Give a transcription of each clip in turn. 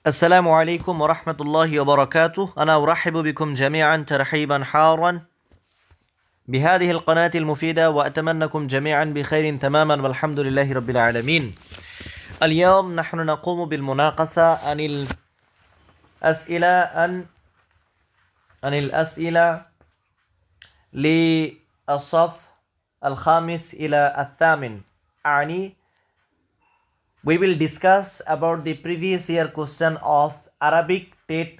السلام عليكم ورحمة الله وبركاته. أنا أرحب بكم جميعا ترحيبا حارا بهذه القناة المفيدة، وأتمنىكم جميعا بخير تماما والحمد لله رب العالمين. اليوم نحن نقوم بالمناقشة عن الأسئلة للصف الخامس إلى الثامن. We will discuss about the previous year question of Arabic TET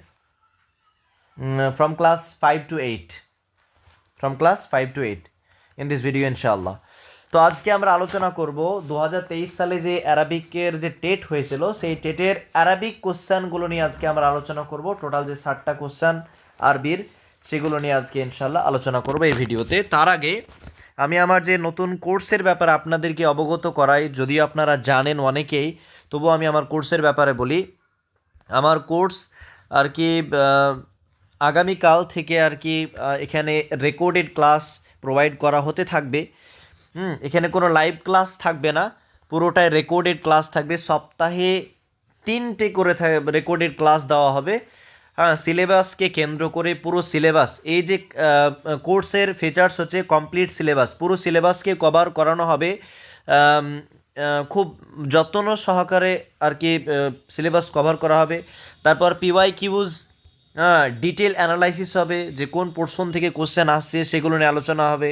from class 5 to 8 in this video inshallah. তো আজকে আমরা আলোচনা করব 2023 সালে যে অ্যারাবিকের যে টেট হয়েছিল সেই টেটের অ্যারাবিক কোশ্চেনগুলো নিয়ে আজকে আমরা আলোচনা করব। টোটাল যে 60টা কোশ্চেন আরবির সেগুলো নিয়ে আজকে ইনশাল্লাহ আলোচনা করব এই ভিডিওতে। তার আগে আমি আমার যে নতুন কোর্সের ব্যাপারে আপনাদেরকে অবগত করাই, যদিও আপনারা জানেন অনেকেই, তবুও আমি আমার কোর্সের ব্যাপারে বলি। আমার কোর্স আর কি আগামীকাল থেকে আর কি এখানে রেকর্ডেড ক্লাস প্রোভাইড করা হতে থাকবে। এখানে কোনো লাইভ ক্লাস থাকবে না, পুরোটাই রেকর্ডেড ক্লাস থাকবে। সপ্তাহে 3টে করে রেকর্ডেড ক্লাস দেওয়া হবে। সিলেবাসকে কেন্দ্র করে পুরো সিলেবাস, এই যে কোর্সের ফিচার্স হচ্ছে কমপ্লিট সিলেবাস, পুরো সিলেবাসকে কভার করানো হবে। খুব যত্ন সহকারে আর কি সিলেবাস কভার করা হবে। তারপর পিওয়াই কিউজ ডিটেল অ্যানালাইসিস হবে, যে কোন পোর্শন থেকে কোশ্চেন আসছে সেগুলো নিয়ে আলোচনা হবে।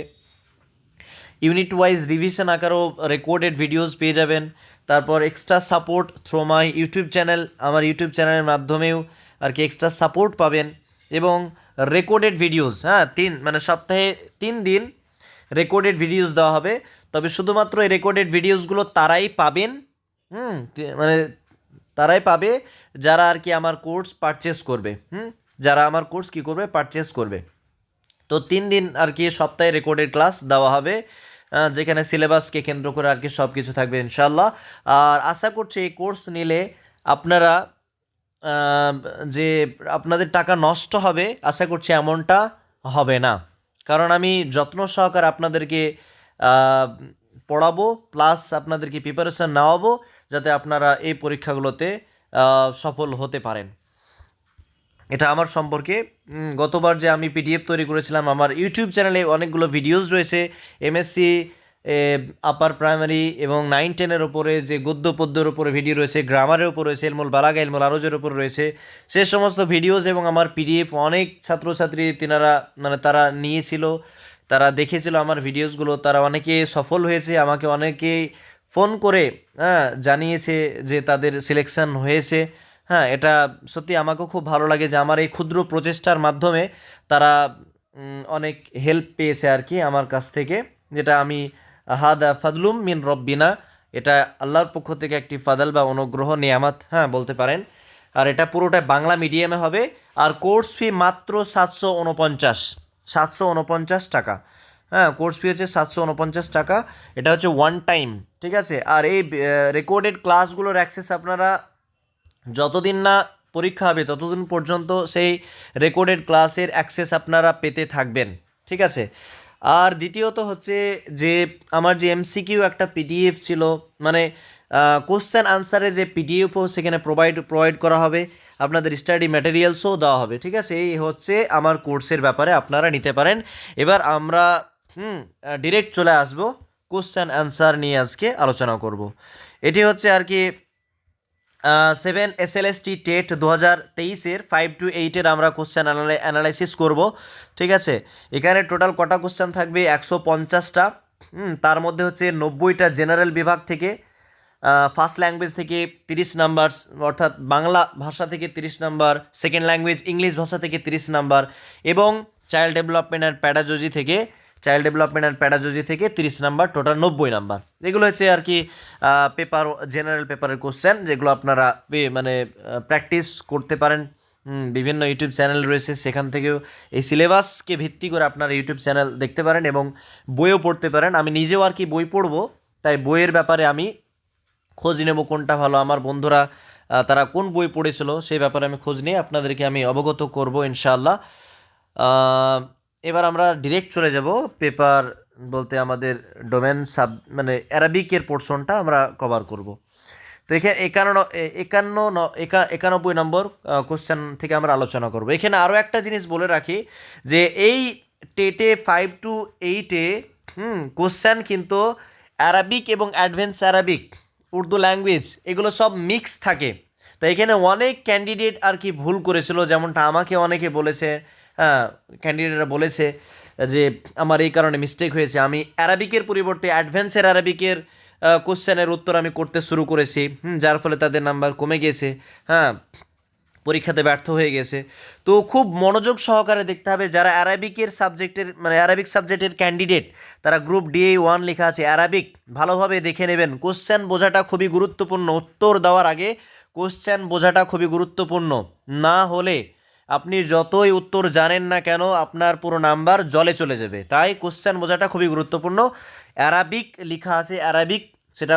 ইউনিট ওয়াইজ রিভিশন আকারেও রেকর্ডেড ভিডিওস পেয়ে যাবেন। তারপর extra support through my YouTube channel, আমার ইউটিউব চ্যানেলের মাধ্যমেও আর কি এক্সট্রা সাপোর্ট পাবেন। এবং রেকর্ডেড ভিডিওস, সপ্তাহে 3 দিন রেকর্ডেড ভিডিওস দেওয়া হবে। তবে শুধুমাত্র এই রেকর্ডেড ভিডিওসগুলো তারাই পাবেন, তারাই পাবে যারা আর কি আমার কোর্স পারচেস করবে, যারা আমার কোর্স কী করবে, পারচেস করবে। তো 3 দিন আর কি সপ্তাহে রেকর্ডেড ক্লাস দেওয়া হবে, যেখানে সিলেবাসকে কেন্দ্র করে আর কি সব কিছু থাকবে ইনশাল্লাহ। আর আশা করছি এই কোর্স নিলে আপনারা যে আপনাদের টাকা নষ্ট হবে, আশা করছি এমনটা হবে না। কারণ আমি যত্ন সহকারে আপনাদেরকে পড়াবো, প্লাস আপনাদেরকে প্রিপারেশান নেওয়াবো, যাতে আপনারা এই পরীক্ষাগুলোতে সফল হতে পারেন। এটা আমার সম্পর্কে। গতবার যে আমি পিডিএফ তৈরি করেছিলাম, আমার ইউটিউব চ্যানেলে অনেকগুলো ভিডিওস রয়েছে এমএসসি আপার প্রাইমারি এবং 9-10-এর ওপরে, যে গদ্য পদ্যের ওপরে ভিডিও রয়েছে, গ্রামারের ওপর রয়েছে, ইলমুল বালাগা ইলমুল আরজের ওপর রয়েছে। সে সমস্ত ভিডিওস এবং আমার পিডিএফ অনেক ছাত্রছাত্রী তারা নিয়েছিল, তারা দেখেছিল আমার ভিডিওসগুলো, তারা অনেকে সফল হয়েছে, আমাকে অনেকে ফোন করে জানিয়েছে যে তাদের সিলেকশন হয়েছে। এটা সত্যি আমাকেও খুব ভালো লাগে যে আমার এই ক্ষুদ্র প্রচেষ্টার মাধ্যমে তারা অনেক হেল্প পেয়েছে আর কি আমার কাছ থেকে, যেটা আমি হাদা ফাদলুম মিন রব্বিনা, এটা আল্লাহর পক্ষ থেকে একটি ফাদাল বা অনুগ্রহ নিয়ামত বলতে পারেন। আর এটা পুরোটাই বাংলা মিডিয়ামে হবে। আর কোর্স ফি মাত্র 749 টাকা। কোর্স ফি হচ্ছে 749 টাকা। এটা হচ্ছে ওয়ান টাইম, ঠিক আছে। আর এই রেকর্ডেড ক্লাসগুলোর অ্যাক্সেস আপনারা যতদিন না পরীক্ষা হবে ততদিন পর্যন্ত সেই রেকর্ডেড ক্লাসের অ্যাক্সেস আপনারা পেতে থাকবেন, ঠিক আছে। আর দ্বিতীয়ত হচ্ছে যে আমার যে এমসিকিউ একটা পিডিএফ ছিল, কোশ্চেন আনসারের যে পিডিএফও সেখানে প্রোভাইড করা হবে, আপনাদের স্টাডি ম্যাটেরিয়ালসও দেওয়া হবে, ঠিক আছে। এই হচ্ছে আমার কোর্সের ব্যাপারে, আপনারা নিতে পারেন। এবার আমরা ডিরেক্ট চলে আসবো কোশ্চেন আনসার নিয়ে আজকে আলোচনা করব। এটি হচ্ছে আর কি 7 SLST টেট 2023-এর 5 to 8-এর আমরা কোশ্চেন অ্যানালাইসিস করব, ঠিক আছে। এখানে টোটাল কটা কোশ্চেন থাকবে? 150টা। তার মধ্যে হচ্ছে 90টা জেনারেল বিভাগ থেকে, ফার্স্ট ল্যাঙ্গুয়েজ থেকে 30 নাম্বার, অর্থাৎ বাংলা ভাষা থেকে 30 নাম্বার, সেকেন্ড ল্যাঙ্গুয়েজ ইংলিশ ভাষা থেকে 30 নাম্বার, এবং চাইল্ড ডেভেলপমেন্ট অ্যান্ড প্যাডাগজি থেকে 30 নাম্বার, টোটাল 90 নাম্বার। এগুলো হচ্ছে আর কি পেপার, জেনারেল পেপারের কোশ্চেন, যেগুলো আপনারা প্র্যাকটিস করতে পারেন। বিভিন্ন ইউটিউব চ্যানেল রয়েছে, সেখান থেকেও এই সিলেবাসকে ভিত্তি করে আপনারা ইউটিউব চ্যানেল দেখতে পারেন এবং বইও পড়তে পারেন। আমি নিজেও আর কি বই পড়বো, তাই বইয়ের ব্যাপারে আমি খোঁজ নেব কোনটা ভালো, আমার বন্ধুরা তারা কোন বই পড়েছিল সেই ব্যাপারে আমি খোঁজ নিয়ে আপনাদেরকে আমি অবগত করব ইনশাআল্লাহ। এবার আমরা ডিরেক্ট চলে যাব পেপার বলতে আমাদের ডোমেন অ্যারাবিকের পোর্শনটা আমরা কভার করব। তো এখানে 91 নম্বর কোশ্চেন থেকে আমরা আলোচনা করব। এখানে আরও একটা জিনিস বলে রাখি যে এই টেটে 5 to 8-এ কোশ্চেন কিন্তু অ্যারাবিক এবং অ্যাডভান্স অ্যারাবিক, উর্দু ল্যাঙ্গুয়েজ এগুলো সব মিক্স থাকে। তো এখানে অনেক ক্যান্ডিডেট আর কি ভুল করেছিল, যেমনটা আমাকে অনেকে বলেছে, হ্যাঁ ক্যান্ডিডেটরা বলেছে যে আমার এই কারণে মিস্টেক হয়েছে, আমি অ্যারাবিকের পরিবর্তে অ্যাডভান্সের অ্যারাবিকের কোশ্চেনের উত্তর আমি করতে শুরু করেছি, যার ফলে তাদের নাম্বার কমে গেছে, হ্যাঁ পরীক্ষাতে ব্যর্থ হয়ে গেছে। তো খুব মনোযোগ সহকারে দেখতে হবে যারা অ্যারাবিকের সাবজেক্টের মানে অ্যারাবিক সাবজেক্টের ক্যান্ডিডেট, তারা গ্রুপ DA1 লেখা আছে অ্যারাবিক, ভালোভাবে দেখে নেবেন। কোশ্চেন বোঝাটা খুবই গুরুত্বপূর্ণ, উত্তর দেওয়ার আগে কোশ্চেন বোঝাটা খুবই গুরুত্বপূর্ণ। না হলে আপনি যতই উত্তর জানেন না কেন আপনার পুরো নাম্বার জলে চলে যাবে। তাই কোশ্চেন বোঝাটা খুবই গুরুত্বপূর্ণ। অ্যারাবিক লেখা আছে অ্যারাবিক, সেটা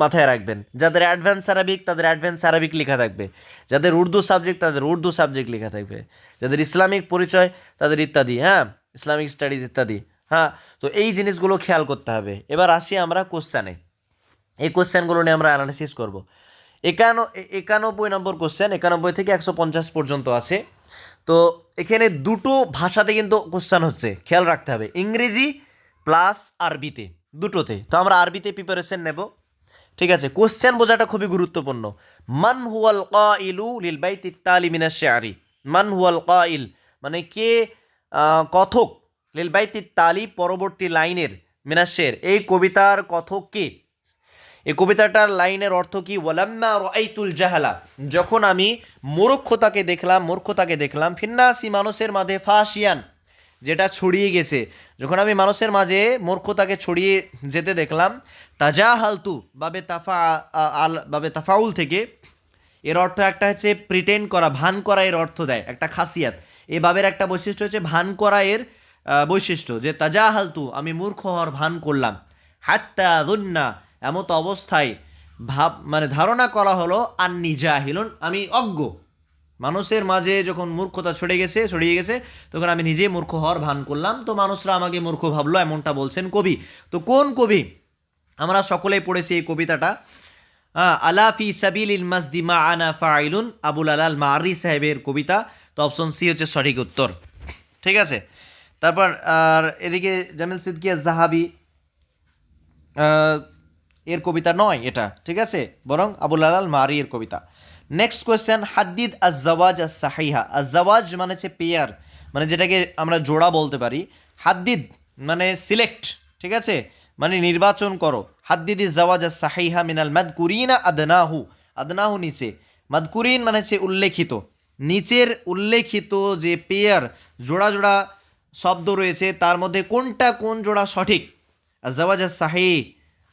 মাথায় রাখবেন। যাদের অ্যাডভান্স অ্যারাবিক তাদের অ্যাডভান্স অ্যারাবিক লেখা থাকবে, যাদের উর্দু সাবজেক্ট তাদের উর্দু সাবজেক্ট লেখা থাকবে, যাদের ইসলামিক পরিচয় তাদের ইত্যাদি, হ্যাঁ ইসলামিক স্টাডিজ ইত্যাদি। হ্যাঁ, তো এই জিনিসগুলো খেয়াল করতে হবে। এবার আসি আমরা কোশ্চেনে, এই কোশ্চেনগুলো নিয়ে আমরা অ্যানালিসিস করব। 91 নম্বর কোশ্চেন, 91 থেকে 150 পর্যন্ত আছে। তো এখানে দুটো ভাষাতে কিন্তু কোশ্চেন হচ্ছে, খেয়াল রাখতে হবে, ইংরেজি প্লাস আরবিতে, দুটোতে। তো আমরা আরবিতে প্রিপারেশন নেব, ঠিক আছে। কোশ্চেন বোঝাটা খুবই গুরুত্বপূর্ণ। মান হুয়াল কাইলু লিল বাইতি তালি মিনাশ শিআরি, মান হুয়াল কাইল মানে কে কথক, লিল বাইতি তালি পরবর্তী লাইনের, মিনাশ শির এই কবিতার কথক কে। এই কবিতাটার লাইনের অর্থ কি, ওয়ালাম্মা রাআইতুল জাহালা, যখন আমি মূর্খতাকে দেখলাম ফিন্নাসি মানুষের মাঝে ফাশিয়ান, যেটা ছড়িয়ে গেছে, যখন আমি মানুষের মাঝে মূর্খতাকে ছড়িয়ে যেতে দেখলাম, তাজাহালতু বাবে তাফাউল থেকে, এর অর্থ একটা হচ্ছে প্রিটেন্ড করা, ভান করা, এর অর্থ দেয় একটা খাসিয়াত। এই বাবের একটা বৈশিষ্ট্য হচ্ছে ভান করা, এর বৈশিষ্ট্য যে তাজাহালতু আমি মূর্খ হওয়ার ভান করলাম, হাত্তা দুন্না এমত অবস্থায় মানে ধারণা করা হলো, আন্নি জাহিলুন আমি অজ্ঞ। মানুষের মাঝে যখন মূর্খতা ছড়িয়ে গেছে তখন আমি নিজে মূর্খ হওয়ার ভান করলাম, তো মানুষরা আমাকে মূর্খ ভাবলো, এমনটা বলছেন কবি। তো কোন কবি? আমরা সকলেই পড়েছি এই কবিতাটা, আলা ফি সাবিলিল মাসদি মা আনা ফাইলুন, আবুল আলাল মারি সাহেবের কবিতা। তো অপশন সি হচ্ছে সঠিক উত্তর, ঠিক আছে। তারপর আর এদিকে জামিল সিদ্দিকী জাহাবি এর কবিতা নয় এটা, ঠিক আছে, বরং আবুল আলাল মারি এর কবিতা। Next question, হাদ্দিদ আজ-জাওয়াজ আস-সাহিহা। আজ-জাওয়াজ মানে হচ্ছে পেয়ার, মানে যেটাকে আমরা জোড়া বলতে পারি। হাদ্দিদ মানে সিলেক্ট, ঠিক আছে, মানে নির্বাচন করো। হাদ্দিদ আজ-জাওয়াজ আস-সাহিহা মিনাল মাদকুরিনা আদনাহু, আদনাহু নিচে, মাদকুরিন মানে হচ্ছে উল্লেখিত, নিচের উল্লেখিত যে পেয়ার জোড়া জোড়া শব্দ রয়েছে তার মধ্যে কোনটা কোন জোড়া সঠিক। আজ-জাওয়াজ আস-সাহিহ,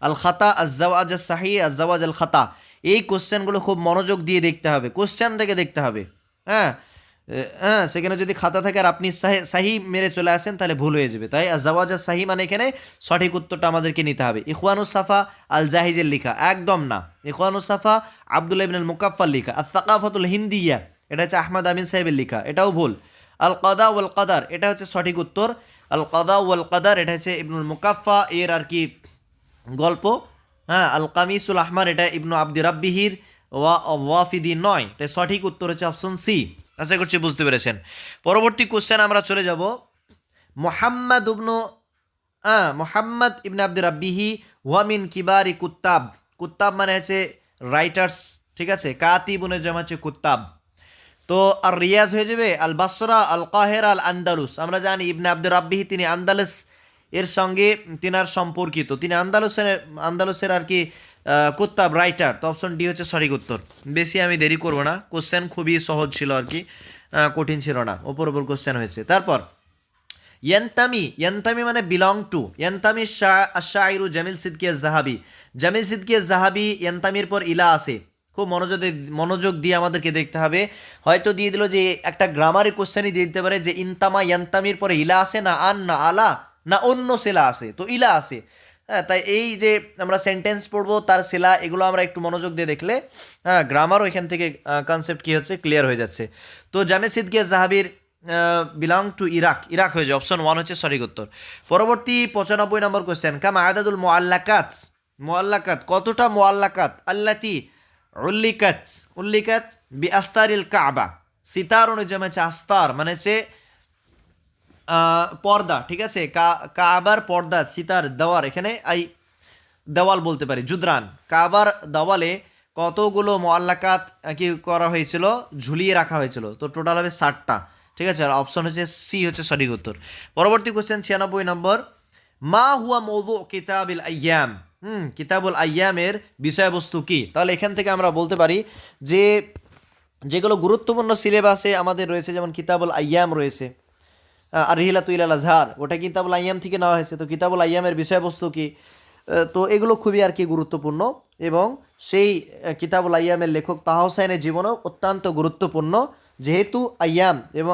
আল খাতা, আজ-জাওয়াজ আস-সাহিহ, আজ-জাওয়াজ আল খাতা। এই কোশ্চেনগুলো খুব মনোযোগ দিয়ে দেখতে হবে, কোশ্চেন থেকে দেখতে হবে। হ্যাঁ হ্যাঁ, সেখানে যদি খাতা থাকে আর আপনি সাহি মেরে চলে আসেন তাহলে ভুল হয়ে যাবে। তাই আজ-জাওয়াজ আস-সাহি মানে এখানে সঠিক উত্তরটা আমাদেরকে নিতে হবে। ইখওয়ানুস সাফা আল জাহিজের লেখা, একদম না। ইখওয়ানুস সাফা আব্দুল্লাহ ইবনুল মুকাফফার লেখা। আস-সাকাফাতুল হিন্দিয়া এটা হচ্ছে আহমদ আমিন সাহেবের লেখা, এটাও ভুল। আল কাদা ওয়াল কাদার এটা হচ্ছে সঠিক উত্তর। আল কাদা ওয়াল কাদার এটা হচ্ছে ইবনুল মুকাফফা এর আর কি গল্প। হ্যাঁ, আল কামিসুল আহমার এটা ইবনু আব্দি রাব্বিহির ওয়াফিদি নয়। তাই সঠিক উত্তর হচ্ছে অপশন সি। আশা করছি বুঝতে পেরেছেন। পরবর্তী কোশ্চেন আমরা চলে যাব। মোহাম্মদ ইবনে আব্দি রাব্বিহি ওয়ামিন কিবারি কুত্তাব। কুত্তাব মানে হচ্ছে রাইটার্স, ঠিক আছে, কাতিবুনের জমা হচ্ছে কুত্তাব। তো আর রিয়াজ হয়ে যাবে আল বাসরা, আল কাহেরা, আল আন্দালুস। আমরা জানি ইবনে আব্দি রাব্বিহি তিনি আন্দালুস এর সঙ্গে তিনার সম্পর্কিত, তিনি আন্দালুসের আর কি কুত্তাব রাইটার। তো অপশন ডি হচ্ছে সঠিক উত্তর। বেশি আমি দেরি করব না, কোশ্চেন খুবই সহজ ছিল আর কি, কঠিন ছিল না, ওপর কোশ্চেন হয়েছে। তারপর ইয়ান্তামি মানে বিলং টু। ইয়ান্তামি শায়রু জামিল সিদ্দিকী আজ-জাহাবি। জামিল সিদ্দিকী আজ-জাহাবি ইয়ান্তামির পর ইলা আছে, খুব মনোযোগ দিয়ে আমাদেরকে দেখতে হবে। হয়তো দিয়ে দিল যে একটা গ্রামারের কোশ্চেনই দিয়ে দিতে পারে যে ইনতামা ইয়ান্তামির পরে ইলা আছে না আন না আলা না অন্য সেলা আছে, তো ইলা আছে। হ্যাঁ, তাই এই যে আমরা সেন্টেন্স পড়বো তার সেলা এগুলো আমরা একটু মনোযোগ দিয়ে দেখলে হ্যাঁ গ্রামারও এখান থেকে কনসেপ্ট কী হচ্ছে ক্লিয়ার হয়ে যাচ্ছে। তো জামিল সিদ্দিকী আজ-জাহাবির বিলং টু ইরাক হয়ে যায়, অপশন 1 হচ্ছে সঠিক উত্তর। পরবর্তী 95 নম্বর কোশ্চেন, কাম আদাদুল মুআল্লাকাত। মুআল্লাকাত কতটা মুআল্লাকাত, আল্লাতি উল্লিকাত, উল্লিকাত বি আস্তারিল কাবা। সিতার অনুযায়ী হচ্ছে আস্তার মানে হচ্ছে পর্দা, ঠিক আছে, কাবার পর্দা, সিতার দেওয়ার, এখানে আই দেওয়াল বলতে পারি, জুদরান, কাবার দেওয়ালে কতগুলো মোয়াল্লাকাত কি করা হয়েছিল, ঝুলিয়ে রাখা হয়েছিল। তো টোটাল হবে 60টা, ঠিক আছে। আর অপশন হচ্ছে সি হচ্ছে সঠিক উত্তর। পরবর্তী কোশ্চেন 96 নম্বর, মা হুয়া মৌদু কিতাবিল আইয়াম। কিতাবুল আইয়ামের বিষয়বস্তু কি? তাহলে এখান থেকে আমরা বলতে পারি যে যেগুলো গুরুত্বপূর্ণ সিলেবাসে আমাদের রয়েছে, যেমন কিতাবুল আইয়াম রয়েছে, আর রিহিলাতু ইলাল আজহার, ওটা কিতাবুল আইয়াম থেকে নেওয়া হয়েছে। তো কিতাবুল আইয়ামের বিষয়বস্তু কি? তো এগুলো খুবই আর কি গুরুত্বপূর্ণ, এবং সেই কিতাবুল আইয়ামের লেখক তাহা হোসেনের জীবনও অত্যন্ত গুরুত্বপূর্ণ, যেহেতু আইয়াম এবং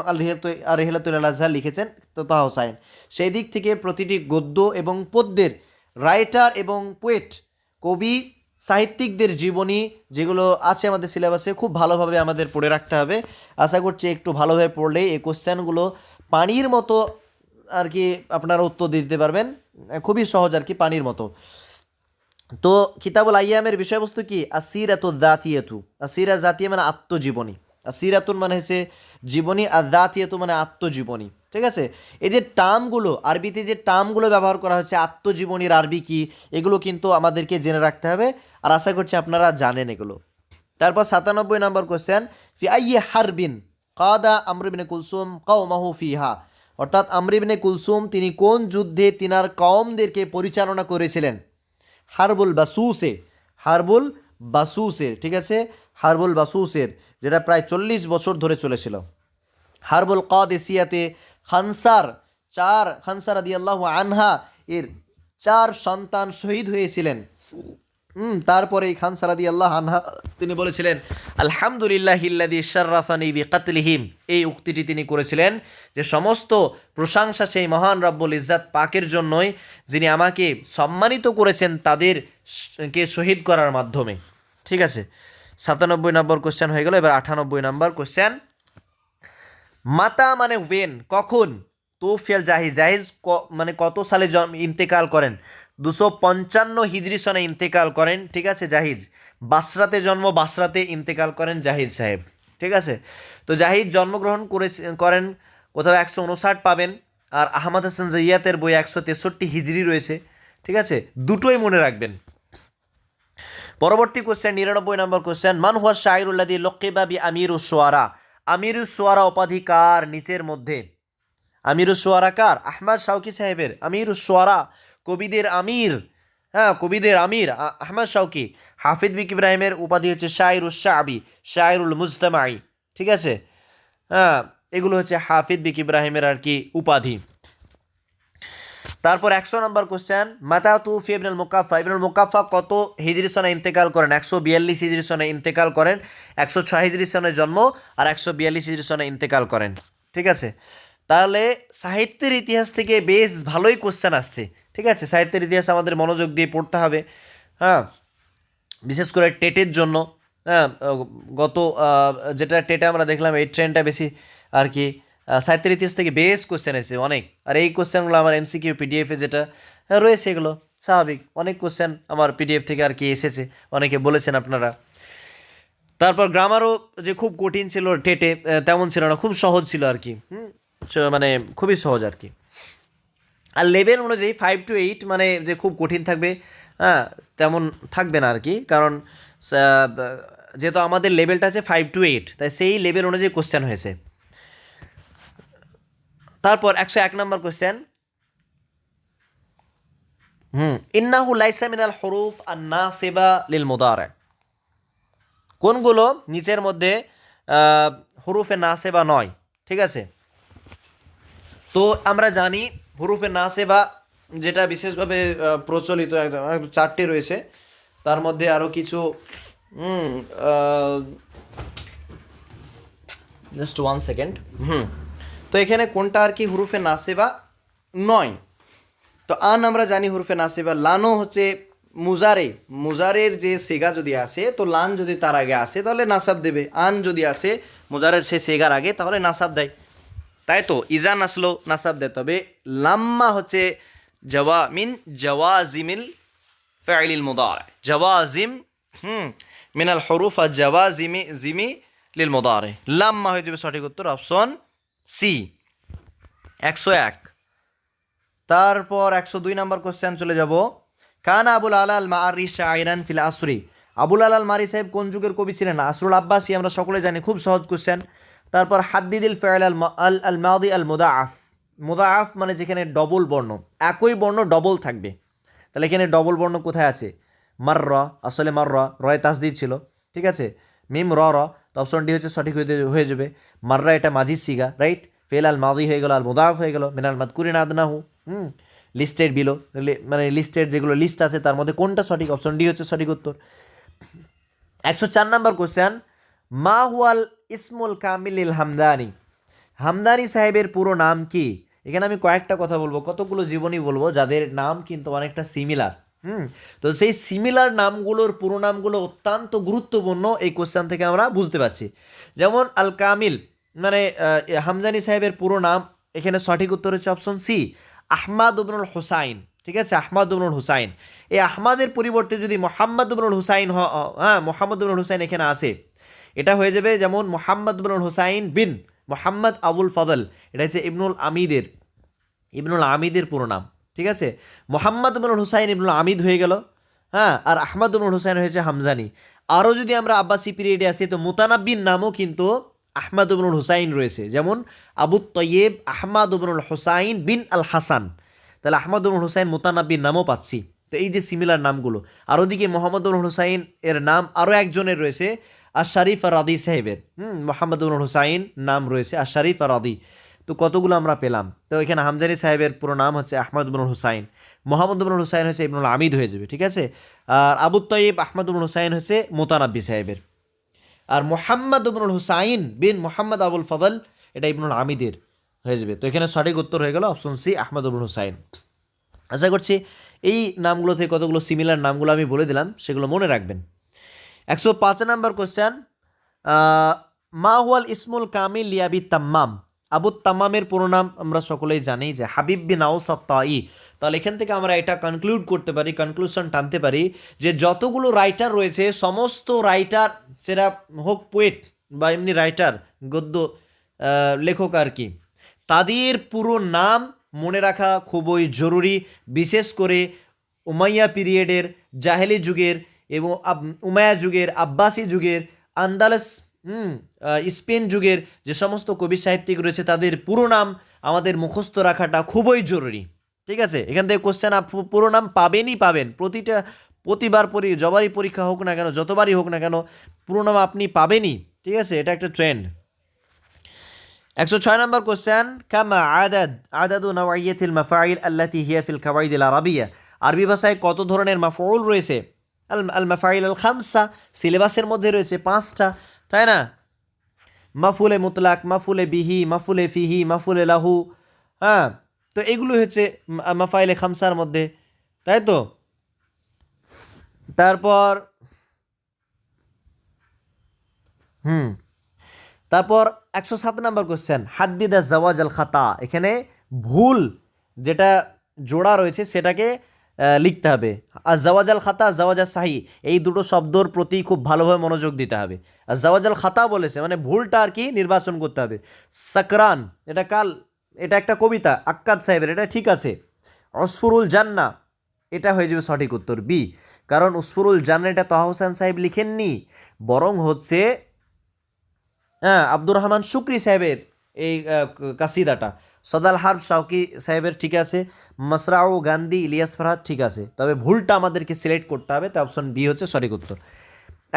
আর রিহিলাতুল ইলাল আজহার লিখেছেন তো তাহা হোসেন। সেই দিক থেকে প্রতিটি গদ্য এবং পদ্যের রাইটার এবং পোয়েট, কবি, সাহিত্যিকদের জীবনী যেগুলো আছে আমাদের সিলেবাসে, খুব ভালোভাবে আমাদের পড়ে রাখতে হবে। আশা করছি একটু ভালোভাবে পড়লেই এই কোশ্চেনগুলো পানির মতো আর কি আপনারা উত্তর দিতে পারবেন, খুবই সহজ আর কি, পানির মতো। তো কিতাবুল আইয়ামের বিষয়বস্তু কি? আসিরাতু দাতিয়াতু। আসিরা জাতিয়া মানে আত্মজীবনী, আসিরাতুন মানে হচ্ছে জীবনী, আর দাতিয়াতু মানে আত্মজীবনী, ঠিক আছে। এই যে টার্মগুলো, আরবিতে যে টার্মগুলো ব্যবহার করা হচ্ছে, আত্মজীবনীর আরবি কি, এগুলো কিন্তু আমাদেরকে জেনে রাখতে হবে, আর আশা করছি আপনারা জানেন এগুলো। তারপর 97 নম্বর কোশ্চেন, ফি আইয়ি হারবিন কাদা আমর ইবনে কুলসুম কওমাহু ফিহা। অর্থাৎ আমর ইবনে কুলসুম তিনি কোন যুদ্ধে তিনার কওমদেরকে পরিচালনা করেছিলেন? হারবুল বাসুসে, হারবুল বাসুসের, ঠিক আছে, হারবুল বাসুসের, যেটা প্রায় 40 বছর ধরে চলেছিল। হারবুল কাদেসিয়াতে খানসার, খানসার রাদিয়াল্লাহু আনহা এর 4 সন্তান শহীদ হয়েছিলেন। তারপরে এই খানসা রাদিয়াল্লাহু আনহা তিনি বলেছিলেন আলহামদুলিল্লাহিল্লাযী শাররাফানি বিকাতলিহিম, এই উক্তিটি তিনি করেছিলেন যে সমস্ত প্রশংসা সেই মহান রব্বুল ইজ্জাত পাকের জন্যই, যিনি আমাকে সম্মানিত করেছেন তাদের কে শহীদ করার মাধ্যমে, ঠিক আছে। 97 নম্বর কোশ্চেন হয়ে গেল। এবার 98 নম্বর কোশ্চেন, মাতা মানে ওয়েন, কখন, তোফিয়াল জাহিজ, জাহিজ মানে কত সালে ইন্তেকাল করেন? 255 হিজরি সনে ইন্তেকাল করেন, ঠিক আছে জাহিজ। বাসরাতে জন্ম, বাসরাতে ইন্তেকাল করেন জাহিজ সাহেব, ঠিক আছে। তো জাহিজ জন্মগ্রহণ করেন কোথাও 159 পাবেন, আর আহমদ হাসান জাইয়াতের বই 163 হিজরি রয়েছে, ঠিক আছে, দুটোই মনে রাখবেন। পরবর্তী কোশ্চেন 99 নম্বর কোশ্চেন, মান হুয়া শায়রুল্লাযী লুকিবা বি আমিরুস শুআরা। আমিরুস শুআরা উপাধি কার নিচের মধ্যে? আমিরুস শুআরা কার? আহমদ শাওকি সাহেবের। আমিরুস শুআরা, কবিদের আমির, হ্যাঁ কবিদের আমির আহমদ শাওকি। হাফিজ বিক ইব্রাহিমের উপাধি হচ্ছে শায়রুস শাআবি, শায়রুল মুজতামাই, ঠিক আছে। হ্যাঁ, এগুলো হচ্ছে হাফিজ বিক ইব্রাহিমের আর কি উপাধি। তারপর 100 নম্বর কোশ্চেন, মাতা তুফি ইবনুল মুকাফফা। ইবনুল মুকাফফা কত হিজরি সনে ইন্তেকাল করেন? 142 হিজরি সনে ইন্তেকাল করেন। 106 হিজরি সনে জন্ম, আর 142 হিজরি সনে ইন্তেকাল করেন, ঠিক আছে। তাহলে সাহিত্যের ইতিহাস থেকে বেশ ভালোই কোশ্চেন আসছে, ঠিক আছে। সাহিত্যের ইতিহাস আমাদের মনোযোগ দিয়ে পড়তে হবে, হ্যাঁ, বিশেষ করে টেটের জন্য। হ্যাঁ, গত যেটা টেটে আমরা দেখলাম এই ট্রেন্ডটা বেশি আর কি, সাহিত্যের ইতিহাস থেকে বেশ কোশ্চেন এসেছে অনেক। আর এই কোশ্চেনগুলো আমার এমসিকিউ পিডিএফে যেটা রয়েছে, এগুলো স্বাভাবিক, অনেক কোশ্চেন আমার পিডিএফ থেকে আর কি এসেছে, অনেকে বলেছেন আপনারা। তারপর গ্রামারও যে খুব কঠিন ছিল টেটে, তেমন ছিল না, খুব সহজ ছিল আর কি, মানে খুবই সহজ আর কি। আর লেভেল অনুযায়ী 5 to 8 মানে যে খুব কঠিন থাকবে, হ্যাঁ তেমন থাকবে না আর কি, কারণ যেহেতু আমাদের লেভেলটা আছে 5 to 8, তাই সেই লেভেল অনুযায়ী কোশ্চেন হয়েছে। তারপর 101 নম্বর কোশ্চেন, ইন্নাহু লাইসা মিনাল হুরুফ আন-নাসিবা লিল মুদারি। কোনগুলো নিচের মধ্যে হুরুফে নাসিবা নয়, ঠিক আছে। তো আমরা জানি হুরুফে নাসিবা যেটা বিশেষভাবে প্রচলিত একদম 4টি রয়েছে, তার মধ্যে আরও কিছু জাস্ট 1 সেকেন্ড। তো এখানে কোনটা আর কি হুরুফে নাসিবা নয়? তো আন আমরা জানি হুরুফে নাসিবা। লানও হচ্ছে মুজারের যে সেগা যদি আসে, তো লান যদি তার আগে আসে তাহলে নাসাব দেবে, আন যদি আসে মুজারের সে সেগার আগে তাহলে নাসাব দেয়, তাই তো ইজান আসলো নাসাব দেয়। তবে লাম্মা হচ্ছে জওয়াজিমিল ফাইলিল মুদারি, জওয়াজিম মিনাল হরুফ আর জাওয়া জিমি জিমি লিল মোদারে, লাম্মা হয়ে যাবে সঠিক উত্তর অপশন সি। 101। তারপর 102 নাম্বার কোশ্চেন চলে যাব। কান আবুল আলা আল মারি শায়রান ফিল আসরি, আবুল আল মারি সাহেব কোন যুগের কবি ছিলেন? আসরুল আব্বাসী, আমরা সকলে জানি, খুব সহজ কোশ্চেন। তারপর হাদ্দিদিল ফেল আল মাদি আল মুদাআফ, মুদাআফ মানে যেখানে ডবল বর্ণ, একই বর্ণ ডবল থাকবে, তাহলে এখানে ডবল বর্ণ কোথায় আছে? মাররা, আসলে মাররা রয় তাসদিদ ছিল, ঠিক আছে, মিম র র, তো অপশন ডি হচ্ছে সঠিক হয়ে যাবে। মাররা এটা মাঝি সিগা, রাইট। ফেল আল মাদি হয়ে গেল, আল মুদাআফ হয়ে গেল, মিনাল মাদকুরিন আদনাহু, লিস্টেড বিলো, মানে লিস্টেড যেগুলো লিস্ট আছে তার মধ্যে কোনটা সঠিক? অপশন ডি হচ্ছে সঠিক উত্তর। 104 নাম্বার কোশ্চেন, মা হুয়াল ইসমুল কামিলিল হামদানি, হামদানি সাহেবের পুরো নাম কি? এখানে আমি কয়েকটা কথা বলবো, কতগুলো জীবনী বলবো যাদের নাম কিন্তু অনেকটা সিমিলার। তো সেই সিমিলার নামগুলোর পুরো নামগুলো অত্যন্ত গুরুত্বপূর্ণ, এই কোশ্চেন থেকে আমরা বুঝতে পারছি। যেমন আল কামিল মানে হামদানি সাহেবের পুরো নাম, এখানে সঠিক উত্তর হচ্ছে অপশন সি, আহমাদ ইবনুল হুসাইন, ঠিক আছে, আহমাদ ইবনুল হুসাইন। এই আহমাদের পরিবর্তে যদি মোহাম্মদ ইবনুল হুসাইন হ্যাঁ মোহাম্মদ ইবনুল হুসাইন এখানে আসে, এটা হয়ে যাবে যেমন মোহাম্মদ ইবনুল হুসাইন বিন মোহাম্মদ আবুল ফদল, এটা হচ্ছে ইবনুল আমিদের পুরো নাম, ঠিক আছে। মোহাম্মদ ইবনুল হুসাইন ইবনুল আমিদ হয়ে গেল, হ্যাঁ, আর আহমদ ইবনুল হুসাইন হয়েছে হামজানি। আরও যদি আমরা আব্বাসি পিরিয়ডে আসি তো মুতানাব্বিন নামও কিন্তু আহমদ ইবনুল হুসাইন রয়েছে, যেমন আবু তৈয়েব আহমদ ইবনুল হুসাইন বিন আল হাসান, তাহলে আহমদ ইবনুল হুসাইন মুতানাব্বিন নামও পাচ্ছি। তো এই যে সিমিলার নামগুলো, আর ওদিকে মোহাম্মদ ইবনুল হুসাইন এর নাম আরও একজনের রয়েছে, আর শরীফ আর রাদি সাহেবের, মোহাম্মদ ইবনুল হুসাইন নাম রয়েছে আর শরীফ আর রাদি। তো কতগুলো আমরা পেলাম? তো এখানে হামজানি সাহেবের পুরো নাম হচ্ছে আহমদ ইবনুল হুসাইন, মোহাম্মদ ইবনুল হুসাইন হচ্ছে ইবনুল আমিদ হয়ে যাবে, ঠিক আছে। আর আবু তৈব আহমদ ইবনুল হুসাইন হচ্ছে মোতানাব্বি সাহেবের, আর মোহাম্মদ ইবনুল হুসাইন বিন মোহাম্মদ আবুল ফদল এটা ইবনুল আমিদের হয়ে যাবে। তো এখানে সঠিক উত্তর হয়ে গেল অপশন সি, আহমদ ইবনুল হুসাইন। আশা করছি এই নামগুলো থেকে কতগুলো সিমিলার নামগুলো আমি বলে দিলাম, সেগুলো মনে রাখবেন। 105 নাম্বার কোশ্চেন, মা হুয়াল ইসমুল কামিল লিয়াবি তাম্মাম, আবু তাম্মামের পুরো নাম আমরা সকলেই জানি যে হাবিব বিন আউস তাই। তাহলে এখান থেকে আমরা এটা কনক্লুড করতে পারি, কনক্লুশন টানতে পারি যে যতগুলো রাইটার রয়েছে সমস্ত রাইটার, সেটা হোক পোয়েট বা এমনি রাইটার গদ্য লেখক আর কি, তাদের পুরো নাম মনে রাখা খুবই জরুরি, বিশেষ করে উমাইয়া পিরিয়ডের, জাহেলি যুগের এবং উমাইয়া যুগের, আব্বাসি যুগের, আন্দালাস স্পেন যুগের যে সমস্ত কবি সাহিত্যিক রয়েছে তাদের পুরো নাম আমাদের মুখস্থ রাখাটা খুবই জরুরি, ঠিক আছে। এখান থেকে কোশ্চেন পুরো নাম পাবেন, প্রতিবার যবারই পরীক্ষা হোক না কেন, যতবারই হোক না কেন, পুরো নাম আপনি পাবেনই, ঠিক আছে, এটা একটা ট্রেন্ড। 106 নম্বর কোশ্চেন, কামা আদাদু নাওয়াইয়াতিল মাফাইল আল্লাতি হিয়া ফিল কাওয়াইদিল আরাবিয়া, আরবি ভাষায় কত ধরনের মাফউল রয়েছে? আল মাফাইল আল খামসা, সিলেবাসের মধ্যে রয়েছে 5টা, তাই না? মাফুলে মুতলাক, মাফুলে বিহি, মাফুলে ফিহি, মাফুলে লাহু, হ্যাঁ, তো এগুলো হচ্ছে মাফাইলে খামসার মধ্যে, তাই তো। তারপর তারপর 107 নম্বর কোশ্চেন, হাদ্দিদা জাওয়াজ আল খাতা, এখানে ভুল যেটা জোড়া রয়েছে সেটাকে লিখতে হবে। আর জাওয়াজ আল খাতা, জাওয়াজ আল সাহি, এই দুটো শব্দর প্রতি খুব ভালোভাবে মনোযোগ দিতে হবে। আর জাওয়াজ আল খাতা বলেছে মানে ভুলটা আর কি নির্বাচন করতে হবে। সাকরান, এটা একটা কবিতা আক্কাদ সাহেবের, এটা ঠিক আছে। অসফুরুল জান্না, এটা হয়ে যাবে সঠিক উত্তর বি, কারণ উসফুরুল জান্না এটা তাহা হোসেন সাহেব লিখেননি, বরং হচ্ছে আব্দুর রহমান শুকরি সাহেবের এই কাসিদাটা। সদাল হার্ব শাওকি সাহেবের ঠিক আছে, মসরাউ গান্ধী ইলিয়াস ফরহাদ ঠিক আছে, তবে ভুলটা আমাদেরকে সিলেক্ট করতে হবে, তো অপশন বি হচ্ছে সঠিক উত্তর।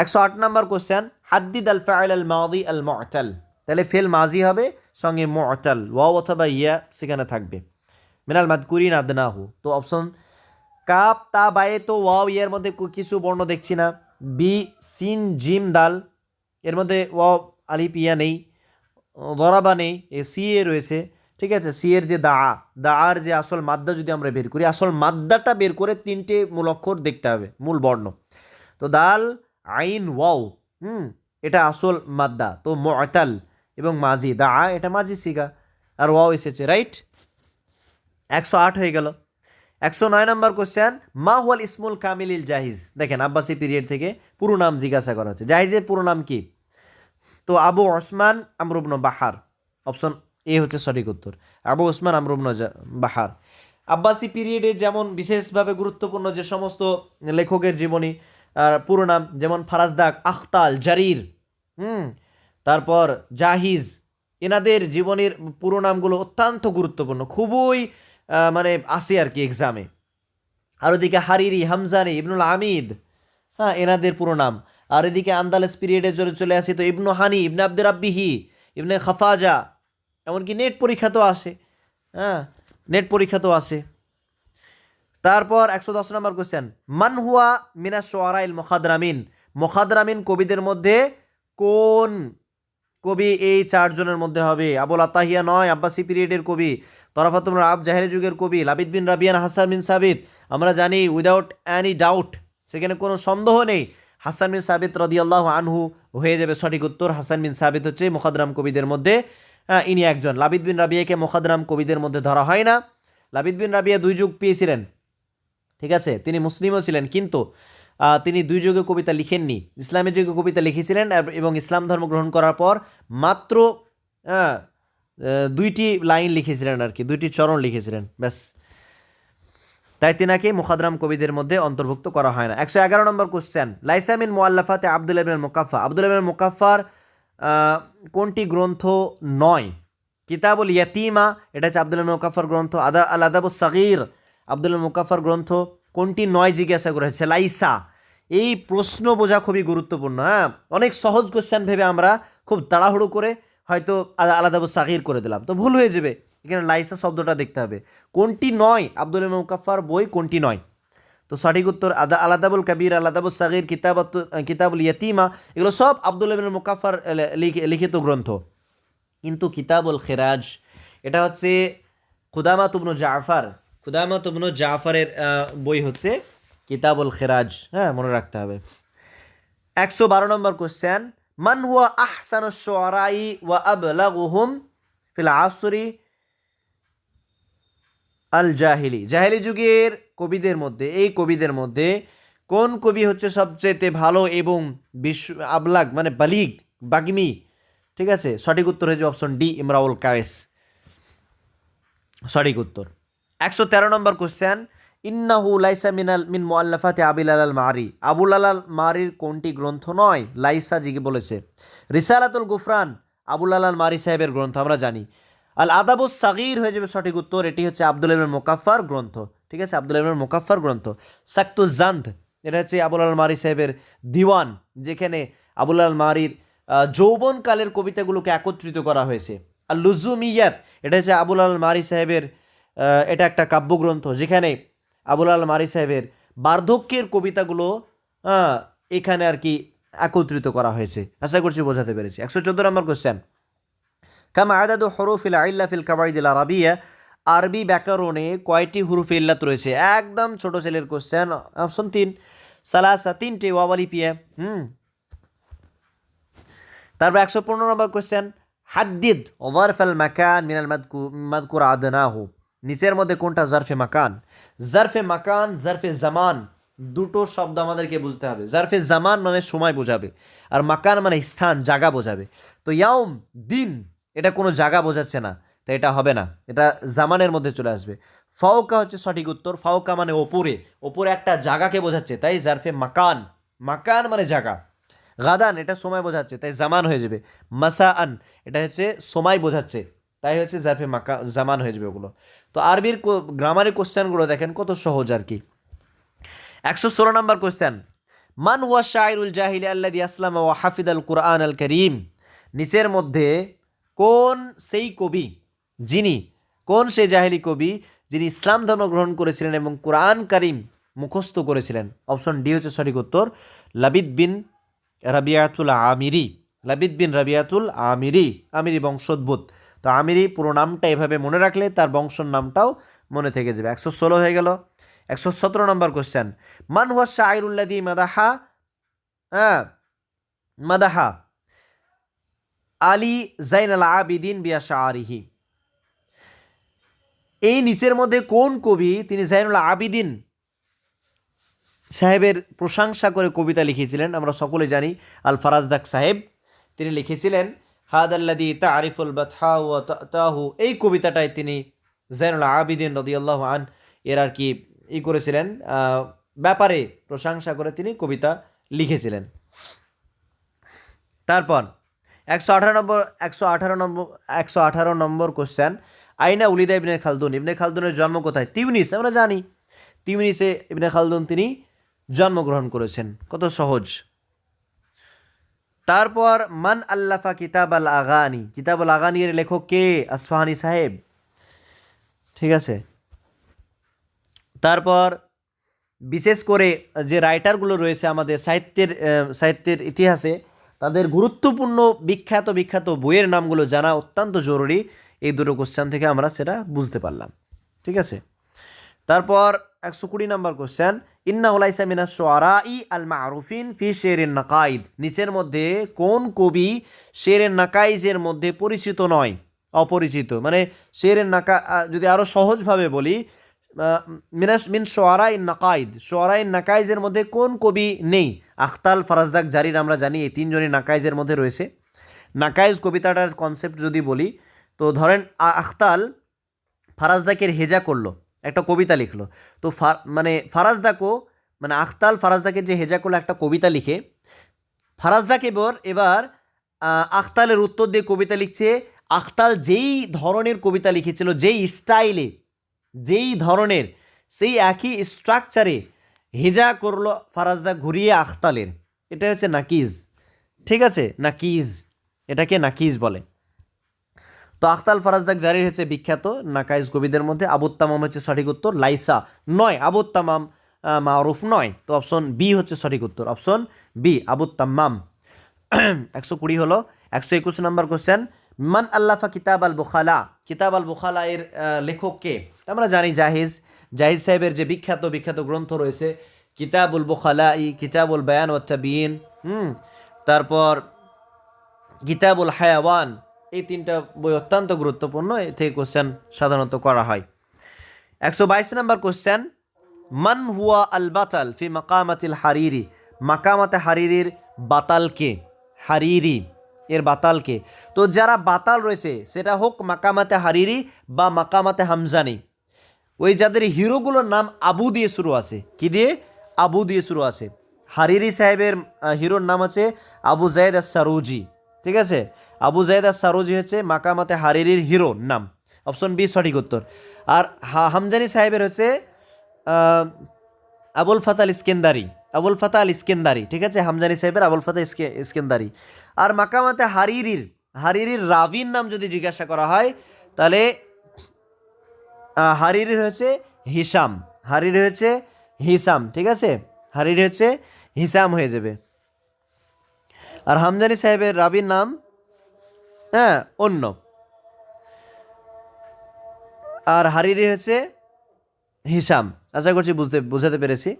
108 নম্বর কোশ্চেন, হাদ্দিদ আল ফাইল আল মাদি আল মুআতাল, তাহলে ফেল মাজি হবে সঙ্গে মুআতাল, ওয়াও অথবা ইয়া সেখানে থাকবে, মিনাল মাদকুরিন আদনাহু, তো অপশন কাপ তা বায়ে, তো ওয়াও ইয়ার মধ্যে কিছু বর্ণ দেখছি না। বি সিন জিম দাল, এর মধ্যে ওয়াও আলিফ ইয়া নেই, দরাবা নেই, এ সি এ রয়েছে, ঠিক আছে। সি এর যে আর যে আসল মাদ্দা যদি আমরা বের করি, আসল মাদ্দাটা বের করে 3টে মূল অক্ষর দেখতে হবে, মূল বর্ণ। তো দাল আইন ওয়াও, এটা আসল মাদ্দা, তো মুআতাল এবং মাজি এটা মাজি সিগা, আর ওয়াও এসেছে, রাইট। 108 হয়ে গেল। 109 নম্বর কোশ্চেন, মা হুয়াল ইসমুল কামিলিল জাহিজ। দেখেন আব্বাসি পিরিয়ড থেকে পুরো নাম জিজ্ঞাসা করা হচ্ছে, জাহিজের পুরো নাম কি? তো আবু ওসমান আমর ইবনে বাহার, অপশন এ হচ্ছে সঠিক উত্তর, আবু ওসমান আমর ইবনে বাহার। আব্বাসি পিরিয়ডে যেমন বিশেষভাবে গুরুত্বপূর্ণ যে সমস্ত লেখকের জীবনী পুরো নাম, যেমন ফারাজদাক, আখতাল, জারির, হুম, তারপর জাহিজ, এনাদের জীবনীর পুরো নামগুলো অত্যন্ত গুরুত্বপূর্ণ, খুবই মানে আসে আর কি এক্সামে। আর ওদিকে হারিরি, হামজানি, ইবনুল আমিদ, হ্যাঁ এনাদের পুরো নাম। আর এদিকে আন্দালেস পিরিয়ডে চলে আসি তো ইবনু হানি, ইবনে আব্দুর রাব্বিহি, ইবনে খাফাজা, এমনকি নেট পরীক্ষা তো আসে, হ্যাঁ নেট পরীক্ষা তো আসে। তারপর 110 নম্বর কোশ্চেন, মান হুয়া মিনা শোয়ারাইল মুখাদরামিন। মুখাদরামিন কবিদের মধ্যে কোন কবি এই চারজনের মধ্যে হবে? আবুল আতাহিয়া নয়, আব্বাসি পিরিয়ডের কবি। তরাফাতুল আব জাহেলি যুগের কবি লাবিদ বিন রাবিয়ান, হাসান বিন সাবিত। আমরা জানি উইদাউট অ্যানি ডাউট, সেখানে কোনো সন্দেহ নেই, হাসান বিন সাবিত রাদিয়াল্লাহু আনহু হয়ে যাবে সঠিক উত্তর। হাসান বিন সাবিত হচ্ছে মুখাদরাম কবিদের মধ্যে ইনি একজন। লাবিদ বিন রাবিয়াকে মুখাদরাম কবিদের মধ্যে ধরা হয় না। লাবিদ বিন রাবিয়া 2 যুগ পেয়েছিলেন, ঠিক আছে, তিনি মুসলিমও ছিলেন, কিন্তু তিনি 2 যুগে কবিতা লিখেননি, ইসলামের যুগে কবিতা লিখেছিলেন এবং ইসলাম ধর্ম গ্রহণ করার পর মাত্র 2টি লাইন লিখেছিলেন আর কি, 2টি চরণ লিখেছিলেন ব্যাস, তাই তিনাকে মুখাদরাম কবিদের মধ্যে অন্তর্ভুক্ত করা হয় না। 111 নম্বর কোশ্চেন, লাইসা মিন মুআল্লাফাতে আব্দুল ইবনে মুকাফফা। আব্দুল ইবনে মুকাফফার কোনটি গ্রন্থ নয়? কিতাবুল ইয়াতিমা, এটা হচ্ছে আব্দুল ইবনে মুকাফফার গ্রন্থ। আল আদাবুস সাগীর, আব্দুল ইবনে মুকাফফার গ্রন্থ। কোনটি নয় জিজ্ঞাসা করা হচ্ছে, লাইসা। এই প্রশ্ন বোঝা খুবই গুরুত্বপূর্ণ, হ্যাঁ অনেক সহজ কোশ্চেন ভেবে আমরা খুব তাড়াহুড়ো করে হয়তো আল আদাবুস সাগীর করে দিলাম, তো ভুল হয়ে যাবে। এখানে লাইসা শব্দটা দেখতে হবে, কোনটি নয় আব্দুল ইবনে মুকাফফার বই কোনটি নয়। তো সঠিক উত্তর আল আদাবুল কবির, আল আদাবুস সাগীর, কিতাবুল ইয়াতিমা, এগুলো সব আব্দুল ইবনে মুকাফফার লিখিত গ্রন্থ। কিন্তু কিতাবুল খিরাজ, এটা হচ্ছে খুদামাত ইবনে জাফর, খুদামাত ইবনে জাফরের বই হচ্ছে কিতাবুল খিরাজ, হ্যাঁ মনে রাখতে হবে। 112 নম্বর কোশ্চেন, মান হুয়া আহসানুশ শুআরাই ওয়া আবলাগুহুম ফিল আসরি আল জাহিলি। জাহিলি যুগের কবিদের মধ্যে, এই কবিদের মধ্যে কোন কবি হচ্ছে সবচেয়ে ভালো এবং বিশ্ব আবলাগ মানে বালিগ বাগমি, ঠিক আছে, সঠিক উত্তর হয়েছে অপশন ডি, ইমরাউল কায়েস, সঠিক উত্তর। 113 নম্বর কোশ্চেন, ইন্নাহু লাইসা মিন মুআল্লাফাতি আবিল আলাল মারি। আবুল আলাল মারির কোনটি গ্রন্থ নয়? লাইসা জিকে বলেছে। রিসালাতুল গুফরান আবুল আলাল মারি সাহেবের গ্রন্থ, আমরা জানি। আল আদাবুস সাগীর হয়ে যাবে সঠিক উত্তর, এটি হচ্ছে আব্দুল ইবনে মুকাফফার গ্রন্থ, ঠিক আছে, আব্দুল ইবনে মুকাফফার গ্রন্থ। সাকতুজ জান্দ, এটা হচ্ছে আবুল আলাল মারি সাহেবের দিওয়ান, যেখানে আবুল আলাল মারির যৌবনকালের কবিতাগুলোকে একত্রিত করা হয়েছে। আর লুজুমিয়াত, এটা হচ্ছে আবুল আলাল মারি সাহেবের এটা একটা কাব্যগ্রন্থ, যেখানে আবুল আল মারি সাহেবের বার্ধক্যের কবিতাগুলো এখানে আর কি একত্রিত করা হয়েছে। আশা করছি বোঝাতে পেরেছি। 114 নম্বর কোশ্চেন, কামা আদাদু হুরুফিল আইল্লা ফিল কাওয়াইদিল আরাবিয়া। আরবি ব্যাকরণে কয়টি হুরুফে ইল্লাত রয়েছে? একদম ছোট ছেলের কোশ্চেন, অপশন 3 সালাসা, 3টে, ওয়াওয়ালি পিয়া। তারপর 115 নম্বর কোশ্চেন, হাদ্দিদ যারফাল মাকান মিনাল মাযকুর আদনাহু। নিচের মধ্যে কোনটা জারফে মাকান? জারফে মাকান, জারফে জামান, দুটো শব্দ আমাদেরকে বুঝতে হবে। জারফে জামান মানে সময় বোঝাবে, আর মাকান মানে স্থান, জায়গা বোঝাবে। তো ইয়াউম, দিন, এটা কোনো জায়গা বোঝাচ্ছে না, তো এটা হবে না, এটা জামানের মধ্যে চলে আসবে। ফাওকা হচ্ছে সঠিক উত্তর, ফাওকা মানে ওপরে, ওপরে একটা জায়গাকে বোঝাচ্ছে, তাই জারফে মাকান, মাকান মানে জায়গা। গাদান, এটা সময় বোঝাচ্ছে, তাই জামান হয়ে যাবে। মাসাআন, এটা হচ্ছে সময় বোঝাচ্ছে, তাই হচ্ছে জারফে মাকা জামান হয়ে যাবে ওগুলো। তো আরবির গ্রামারের কোশ্চেনগুলো দেখেন কত সহজ আর কি। 116 নম্বর কোশ্চেন, মান হুয়া শায়রুল জাহিলি আল্লাযী আসলামা ওয়া হাফিদাল কুরআন আল কারীম। নিচের মধ্যে কোন সেই কবি, যিনি, কোন সেই জাহিলি কবি যিনি ইসলাম ধর্ম গ্রহণ করেছিলেন এবং কুরআন কারীম মুখস্থ করেছিলেন? অপশন ডি হচ্ছে সঠিক উত্তর, লাবিদ বিন রাবিয়াতুল আমিরি। লাবিদ বিন রাবিয়াতুল আমিরি, আমিরি বংশোদ্ভূত। তো আমিরি পুরো নামটা এভাবে মনে রাখলে তার বংশর নামটাও মনে থেকে যাবে। 116 হয়ে গেল। 117 নম্বর কোশ্চেন, মান হুয়া শায়রুল্লাযী মাদাহা মাদাহা আলী জাইনাল আবিদিন বিআশআরিহি। এই নিচের মধ্যে কোন কবি তিনি জাইনুল আবিদিন সাহেবের প্রশংসা করে কবিতা লিখেছিলেন? আমরা সকলে জানি আল ফারাজদাক সাহেব তিনি লিখেছিলেন হাদাল্লাদি তারিফুল বাতহা ওয়া তাহু, এই কবিতাটায় তিনি জাইনুল আবিদিন রাদিয়াল্লাহু আন এর আর কি করেছিলেন, ব্যাপারে প্রশংসা করে তিনি কবিতা লিখেছিলেন। তারপর 118 নম্বর কোশ্চেন, আইনা উলিদা ইবনে খালদুন, ইবনে খালদুনের জন্ম কোথায়? তিউনিস, আমরা জানি তিউনিসে ইবনে খালদুন তিনি জন্মগ্রহণ করেছেন, কত সহজ। তারপর মান আল্লাফা কিতাব আল আগানি, কিতাব আল আগানি এর লেখক কে? আসফাহানি সাহেব, ঠিক আছে। তারপর বিশেষ করে যে রাইটারগুলো রয়েছে আমাদের সাহিত্যের ইতিহাসে, তাদের গুরুত্বপূর্ণ বিখ্যাত বইয়ের নামগুলো জানা অত্যন্ত জরুরি। এই দুটো কোশ্চেন থেকে আমরা সেটা বুঝতে পারলাম, ঠিক আছে। তারপর 120 নম্বর কোশ্চেন, ইন্না উলাইসা মিনাস শুআরাই আল মারুফিন ফি শেরিন নাকাইদ, নিচের মধ্যে কোন কবি শেরের নাকাইজের মধ্যে পরিচিত নয়, অপরিচিত? মানে শেরের যদি আরও সহজভাবে বলি, মিন শুআরাই নাকাইদ, শুআরাই নাকাইজের মধ্যে কোন কবি নেই? আখতাল, ফারাজদাক, জারির, আমরা জানি এই তিনজনই নাকাইজের মধ্যে রয়েছে। নাকাইজ কবিতাটার কনসেপ্ট যদি বলি, তো ধরেন আখতাল ফারাজদাকের হেজা করলো, একটা কবিতা লিখলো, তো ফারাজদাকও মানে আখতাল ফারাজদাকের যে হেজা করলো একটা কবিতা লিখে, ফারাজদাকে এবার আখতালের উত্তর দিয়ে কবিতা লিখছে। আখতাল যেই ধরনের কবিতা লিখেছিল, যেই স্টাইলে, যেই ধরনের, সেই একই স্ট্রাকচারে হেজা করলো ফারাজদা ঘুরিয়ে আখতালের, এটা হচ্ছে নাকিজ, ঠিক আছে, নাকিজ, এটাকে নাকিজ বলে। তো আখতাল ফারাজদাক জারির হচ্ছে বিখ্যাত নাকাইজ কবিদের মধ্যে। আবুত তামাম হচ্ছে সঠিক উত্তর, লাইসা নয়, আবুত তামাম মারুফ নয়, তো অপশন বি হচ্ছে সঠিক উত্তর, অপশন বি আবুত তাম্মাম। 120 হলো। 121 নম্বর কোশ্চেন, মান আল্লাফা কিতাব আল বুখালা, কিতাব আল বুখালা এর লেখক কে? আমরা জানি জাহিজ সাহেবের যে বিখ্যাত গ্রন্থ রয়েছে, কিতাবুল বুখালাই, কিতাবুল বায়ান ওয়াত তাবিয়িন, তারপর কিতাবুল হায়াওয়ান, এই তিনটা বই অত্যন্ত গুরুত্বপূর্ণ, এ থেকে কোশ্চেন সাধারণত করা হয়। 122 নম্বর কোশ্চেন, মান হুয়া আল বাতাল ফি মাকামাতিল হারিরি, মাকামাতে হারিরির বাতাল কে? হারিরি এর বাতাল কে? তো যারা বাতাল রয়েছে, সেটা হোক মাকামাতে হারিরি বা মাকামাতে হামজানি, ওই যাদের হিরোগুলোর নাম আবু দিয়ে শুরু আছে, কি দিয়ে? আবু দিয়ে শুরু আছে। হারিরি সাহেবের হিরোর নাম আছে আবু জায়েদ আস সারুজি, ঠিক আছে, আবু জায়েদ আস সারুজি হচ্ছে মাকামাতে হারিরির হিরোর নাম, অপশন বি সঠিক উত্তর। আর হামজানি সাহেবের হচ্ছে আবুল ফাতা আল ইস্কেন্দারি, আবুল ফাতা আল ইস্কেন্দারি, ঠিক আছে, হামজানি সাহেবের আবুল ফাতা ইস্কেন্দারি। আর মাকামাতে হারিরির রাবির নাম যদি জিজ্ঞাসা করা হয়, তাহলে হারিরির হচ্ছে হিসাম, হারিরি হচ্ছে হিসাম, ঠিক আছে, হারিরি হচ্ছে হিসাম হয়ে যাবে। আর হামজানি সাহেবের রাবির নাম অন্য, আর হারিরি হচ্ছে হিসাম। আশা করছি বুঝাতে পেরেছি।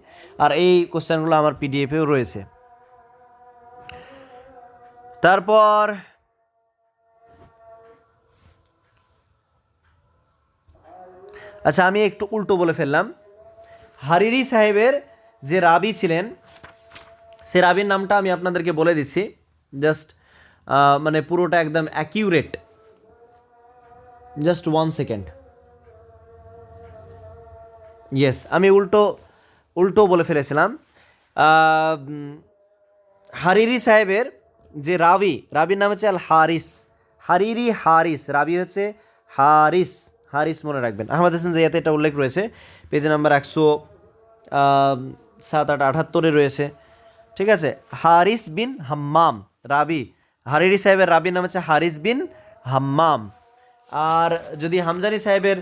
আর এই কোশ্চেনগুলো আমার পিডিএফেও রয়েছে। তারপর আচ্ছা, আমি একটু উল্টো বলে ফেললাম। হারিরি সাহেবের যে রাবি ছিলেন, সে রাবির নামটা আমি আপনাদেরকে বলে দিচ্ছি, জাস্ট মানে পুরোটা একদম অ্যাকিউরেট, জাস্ট 1 সেকেন্ড। ইয়েস, আমি উল্টো বলে ফেলেছিলাম। হারিরি সাহেবের যে রাবির নাম হচ্ছে আল হারিস, হারিরি হারিস, রাবি হচ্ছে হারিস মনে রাখবেন। আহমদ হাসান জাইয়াতে এটা উল্লেখ রয়েছে, পেজ নাম্বার 107-8-78 রয়েছে, ঠিক আছে। হারিস বিন হাম্মাম রাবি, হারিরি সাহেবের রাবির নাম হচ্ছে হারিস বিন হাম্মাম। আর যদি হামজানি সাহেবের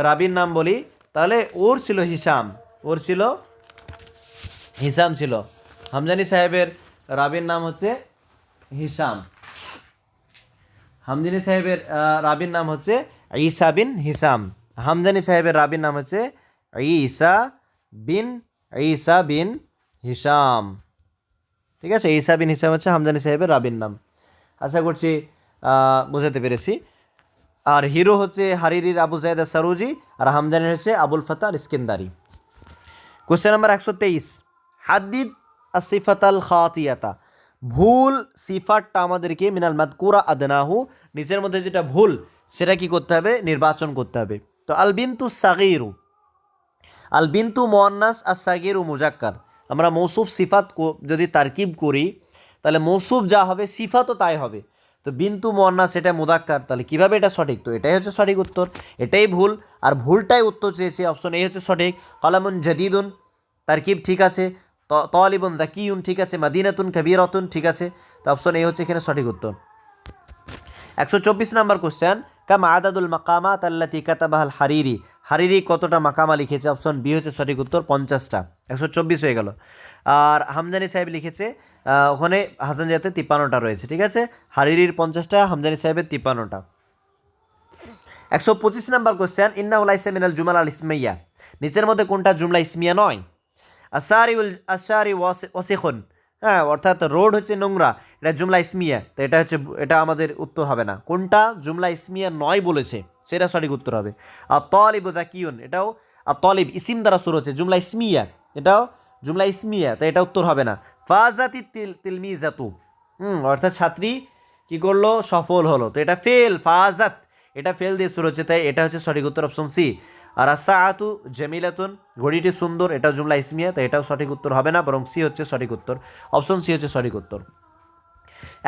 রাবির নাম বলি, তাহলে ওর ছিল হিসাম ছিল। হামজানি সাহেবের রাবির নাম হচ্ছে হিসাম, হামজানি সাহেবের রাবির নাম হচ্ছে ঈসা বিন হিসাম, হামজানি সাহেবের রাবির নাম হচ্ছে ঈসা বিন হিসাম, ঠিক আছে। ঈসা বিন হিসাম হচ্ছে হামজানি সাহেবের রাবির নাম। আশা করছি বোঝাতে পেরেছি। আর হিরো হচ্ছে হারিরির আবু জায়দ সারুজি, আর হামদানির হচ্ছে আবুল ফাতাহ ইস্কেন্দারি। কোশ্চেন নাম্বার 123, হাদ্দিদ আসিফাতাল খাতিয়াতা, ভুল সিফাতটা আমাদেরকে মিনাল মাদকুরা আদনাহু, নিচের মধ্যে যেটা ভুল সেটা কি করতে হবে, নির্বাচন করতে হবে। তো আল বিনতু সাগীরু, আল বিনতু মুয়ান্নাস আর সাগীরু মুজাক্কার, আমরা মৌসুফ সিফাত যদি তারকিব করি তাহলে মৌসুফ যা হবে সিফাতও তাই হবে। তো বিনতু মুয়ান্নাস এটা মুদাক্কার, তাহলে কিভাবে এটা সঠিক? তো এটাই হচ্ছে সঠিক উত্তর, এটাই ভুল, আর ভুলটাই উত্তর চেয়েছে, অপশন এই হচ্ছে সঠিক। কালামুন জাদিদুন তারকিব ঠিক আছে, তালিবুন দাকিউন ঠিক আছে, মাদিনাতুন কাবীরাতুন ঠিক আছে, তো অপশন এই হচ্ছে এখানে সঠিক উত্তর। 124 নম্বর কোশ্চেন, কাম আদাদুল মাকামাত আল্লাতি কাতাবাহাল হারিরি, হারিরি কতটা মাকামা লিখেছে? অপশন বি হচ্ছে সঠিক উত্তর, 50টা। 124 হয়ে গেল। আর হামজানি সাহেব লিখেছে ওখানে হাসান জাতে 53টা রয়েছে, ঠিক আছে। হারিরির 50টা, হামজানি সাহেবের 53টা। 125 নম্বর কোশ্চেন, ইন্নাহু লাইসা মিনাল জুমাল আল ইসমিয়া, নিচের মধ্যে কোনটা জুমলা ইসমিয়া নয়? আসারি ওয়াসিখুন, হ্যাঁ, অর্থাৎ রোড হচ্ছে নোংরা, এটা জুমলা ইসমিয়া, তো এটা হচ্ছে, এটা আমাদের উত্তর হবে না। কোনটা জুমলা ইসমিয়া নয় বলেছে সেটা সঠিক উত্তর হবে। আর তালিবু যাকিউন, এটাও আর তালিব ইসিম দ্বারা শুরু হচ্ছে, জুমলা ইসমিয়া, এটাও জুমলা ইসমিয়া, তো এটা উত্তর হবে না। ফাজাতি তিলমিজাতু, অর্থাৎ ছাত্রী কি করলো, সফল হলো, তো এটা ফেল, ফাজাত এটা ফেল দিয়ে শুরু হচ্ছে, তাই এটা হচ্ছে সঠিক উত্তর, অপশন সি। আর আসাআতু জামিলাতুন, ঘড়িটি সুন্দর, এটাও জুমলা ইসমিয়া, তো এটাও সঠিক উত্তর হবে না, বরং সি হচ্ছে সঠিক উত্তর, অপশন সি হচ্ছে সঠিক উত্তর।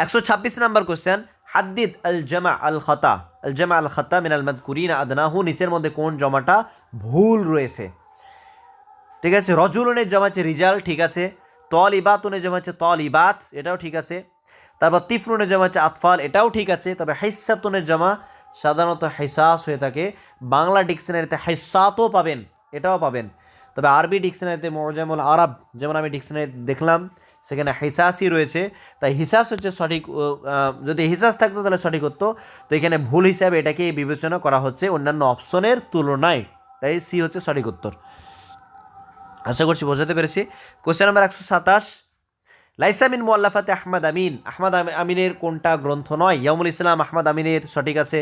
126 নম্বর কোশ্চেন, হাদ্দিদ আল জামা আল খাতা, আল জামা আল খাতা মিনাল মাদকুরিনা আদনাহু, নিচের মধ্যে কোন জমাটা ভুল রয়েছে? ঠিক আছে, রজুলনের জমা হচ্ছে রিজাল, ঠিক আছে। তলিবাতুনের জমা হচ্ছে তলিবাত, এটাও ঠিক আছে। তারপর তিফরুনের জমা হচ্ছে আতফাল, এটাও ঠিক আছে। তবে হাইসাতুনের জমা সাধারণত হাইসাস হয়ে থাকে, বাংলা ডিকশনারিতে হাইসাতও পাবেন, এটাও পাবেন। তবে আরবি ডিকশনারিতে মুজামুল আরব, যেমন আমি ডিকশনারি দেখলাম সেখানে হিসাসই রয়েছে, তাই হিসাস হচ্ছে সঠিক। যদি হিসাস থাকতো তাহলে সঠিক হতো, তো এখানে ভুল হিসাবে এটাকে বিবেচনা করা হচ্ছে অন্যান্য অপশনের তুলনায়, তাই সি হচ্ছে সঠিক উত্তর। আশা করছি বোঝাতে পেরেছি। কোশ্চেন নাম্বার 127, লাইসা মিন মুআল্লাফাতে আহমদ আমিন, আহমদ আমিনের কোনটা গ্রন্থ নয়? ইয়ামুল ইসলাম আহমদ আমিনের সঠিক আছে।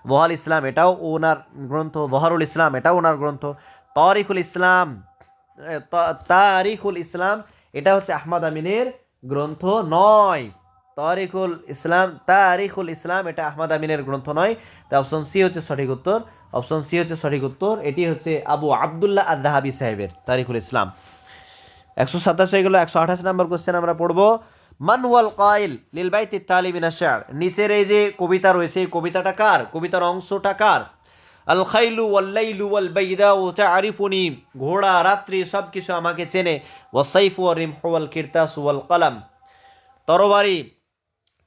বহাল ইসলাম এটাও ওনার গ্রন্থ, বহারুল ইসলাম এটাও ওনার গ্রন্থ। তারিখুল ইসলাম, তারিখুল ইসলাম এটা হচ্ছে আহমদ আমিনের গ্রন্থ নয়। তারিখুল ইসলাম এটা আহমদ আমিনের গ্রন্থ নয়, তাই অপশন সি হচ্ছে সঠিক উত্তর, অপশন সি হচ্ছে সঠিক উত্তর। এটি হচ্ছে আবু আবদুল্লাহ আদ-দাহাবি সাহেবের তারিখুল ইসলাম। 127 হয়ে গেল। 128 নম্বর কোশ্চেন আমরা পড়বো, মান ওয়াল কাইল লিল বাইতি তালি মিনাশ শা'r, নিচের এই যে কবিতা রয়েছে এই কবিতাটা কার? কবিতার অংশটা কার? আল খাইলু ওয়াল লাইলু ওয়াল বাইদাউ তা'রিফুনি, ঘোড়া রাত্রি সব কিছু আমাকে চেনে। ওয়াস সাইফু ওয়ার রিমহু ওয়াল কিরতাস ওয়াল কলম, তরবারি,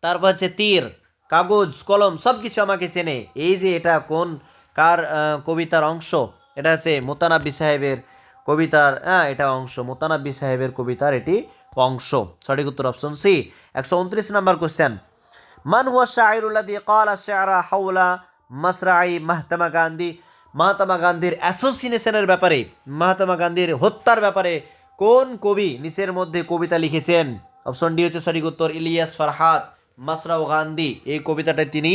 তারপর হচ্ছে তীর, কাগজ, কলম সব কিছু আমাকে চেনে। এই যে এটা কোন কার কবিতার অংশ? এটা হচ্ছে মুতানাব্বি সাহেবের কবিতার, এটা অংশ, মুতানাব্বি সাহেবের কবিতার এটি অংশ, সঠিক উত্তর অপশন সি। 129 নম্বর কোশ্চেন, মান হুয়া শায়রুল্লাযী ক্বালা শা'রা হাওলা মাসরাই মাহতামা গান্ধী, মহাত্মা গান্ধীর অ্যাসোসিনেশনের ব্যাপারে, মহাত্মা গান্ধীর হত্যার ব্যাপারে কোন কবি নিচের মধ্যে কবিতা লিখেছেন? অপশন ডি হচ্ছে সঠিক উত্তর, ইলিয়াস ফারহাদ মাসরাও গান্ধী, এই কবিতাটা তিনি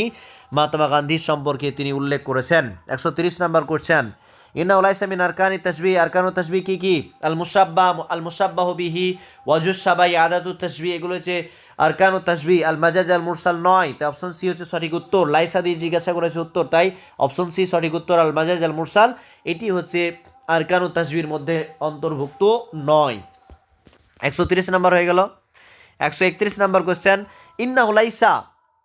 মহাত্মা গান্ধীর সম্পর্কে তিনি উল্লেখ করেছেন। 130 নম্বর কোশ্চেন, ইন্নাহু লাইসা মিন আরকানি তাশবিহ, আরকানুত তাশবিহ কি কি? আল মুশাব্বাহু বিহি, ওয়াজুস শাবাহি, আদাতুত তাশবিহ, এগুলো হচ্ছে আরকানুত তাশবিহ। আল মাজাজ আল মুরসাল নয়, তাই অপশন সি হচ্ছে সঠিক উত্তর। লাইসা দিয়ে জিজ্ঞাসা করেছে উত্তর, তাই অপশন সি সঠিক উত্তর, আল মাজাজ আল মুরসাল এটি হচ্ছে আরকানুত তাশবিহর মধ্যে অন্তর্ভুক্ত নয়। 130 নম্বর হয়ে গেল। 131 নম্বর কোশ্চেন, ইন্নাহু লাইসা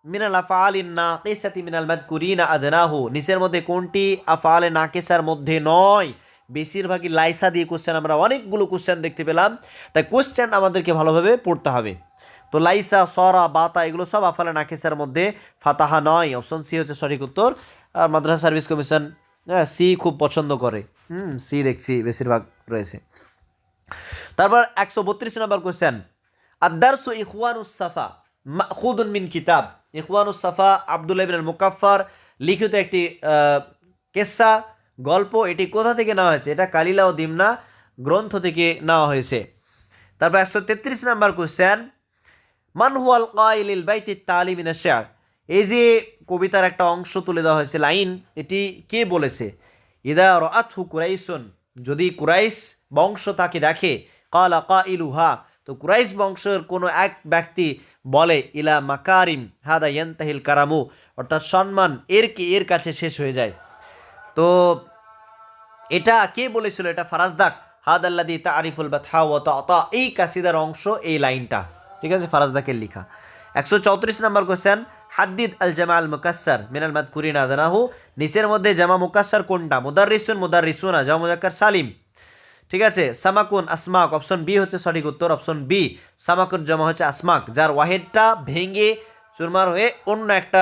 মিনাল আফআলিন নাকিসাতি মিনাল মাদকুরিনা আদনাহু, নিচের মধ্যে কোনটি আফআলে নাকিসার মধ্যে নয়? বেশিরভাগই লাইসা দিয়ে কোশ্চেন, আমরা অনেকগুলো কোশ্চেন দেখতে পেলাম, তাই কোশ্চেন আমাদেরকে ভালোভাবে পড়তে হবে। তো লাইসা, সরা, বাতা এগুলো সব আফআলে নাকিসার মধ্যে, ফাতাহা নয়, অপশন সি হচ্ছে সঠিক উত্তর। আর মাদ্রাসা সার্ভিস কমিশন সি খুব পছন্দ করে, সি দেখছি বেশিরভাগ রয়েছে। তারপর 132 নম্বর কোশ্চেন, আদ-দারসু ইখওয়ানুস সাফা মাখুদুন মিন কিতাব, ইখওয়ানুস সাফা আব্দুল্লাহ ইবনে মুকাফফার লিখিত একটি কিসসা, গল্প, এটি কোথা থেকে নেওয়া হয়েছে? এটা কালিলা ও দিমনা গ্রন্থ থেকে নেওয়া হয়েছে। তারপর 133 নম্বর কোশ্চেন, মান হুয়াল কাইলিল বাইতি তালি মিনাশ শা'r, এই যে কবিতার একটা অংশ তুলে দেওয়া হয়েছে, লাইন, এটি কে বলেছে? ইদা রাআতহু কুরাইশুন, যদি কুরাইশ বংশ তাকে দেখে, ক্বালা কাইলুহা, তো কুরাইশ বংশের কোনো এক ব্যক্তি বলে, ইলা মাকারিম হাদা ইয়ানতাহিল কারামু, অর্থাৎ সম্মান এর কাছে শেষ হয়ে যায়। তো এটা কে বলেছিল? এটা ফারাজদাক, হাদাল্লাদি তারিফুল বাথা ওয়া তাতা, এই কাসিদার অংশ, এই লাইনটা, ঠিক আছে, ফারাজদাকের লেখা। 134 নম্বর কোশ্চেন, হাদ্দিদ আল জামা আল মুকাসসার মিনাল মাযকুরিন আদনাহু, নিচের মধ্যে জামা মুকাসসার কোনটা? মুদাররিসুন, মুদাররিসুনা, জামা মুযাক্কার সালিম, ঠিক আছে। সামাকুন, আসমাক, অপশন বি হচ্ছে সঠিক উত্তর। অপশন বি, সামাকুর জমা হচ্ছে আসমাক, যার ওয়াহেদটা ভেঙে চুরমার হয়ে অন্য একটা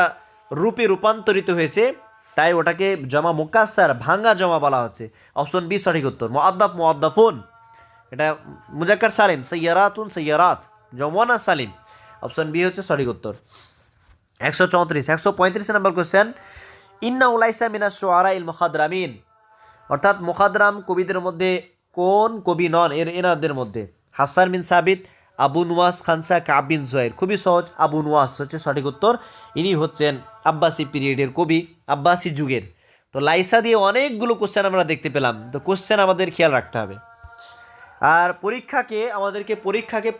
রূপে রূপান্তরিত হয়েছে, তাই ওটাকে জমা মুকাসসার, ভাঙা জমা বলা হচ্ছে। অপশন বি সঠিক উত্তর। মুআদ্দাফ, মুআদ্দাফুন, এটা মুযাক্কার সালিম, সাইয়ারাতুন, সাইয়ারাত, জমওয়ানা সালিম, অপশন বি হচ্ছে সঠিক উত্তর। 135 নম্বর কোশ্চেন, ইন্না উলাইসা মিনাশ শুআরা ইল মুখাদরামিন, অর্থাৎ মুখাদরাম কবিদের মধ্যে কোন কবি নন এনাদের মধ্যে? হাসান বিন সাবিত, আবু নুয়াস, খানসা, কাব বিন জুহাইর। খুবই সহজ, আবু নুয়াস হচ্ছে সঠিক উত্তর। ইনি হচ্ছেন আব্বাসি পিরিয়ডের কবি, আব্বাসি যুগের। তো লাইসা দিয়ে অনেকগুলো কোশ্চেন আমরা দেখতে পেলাম, তো কোশ্চেন আমাদের খেয়াল রাখতে হবে। আর আমাদেরকে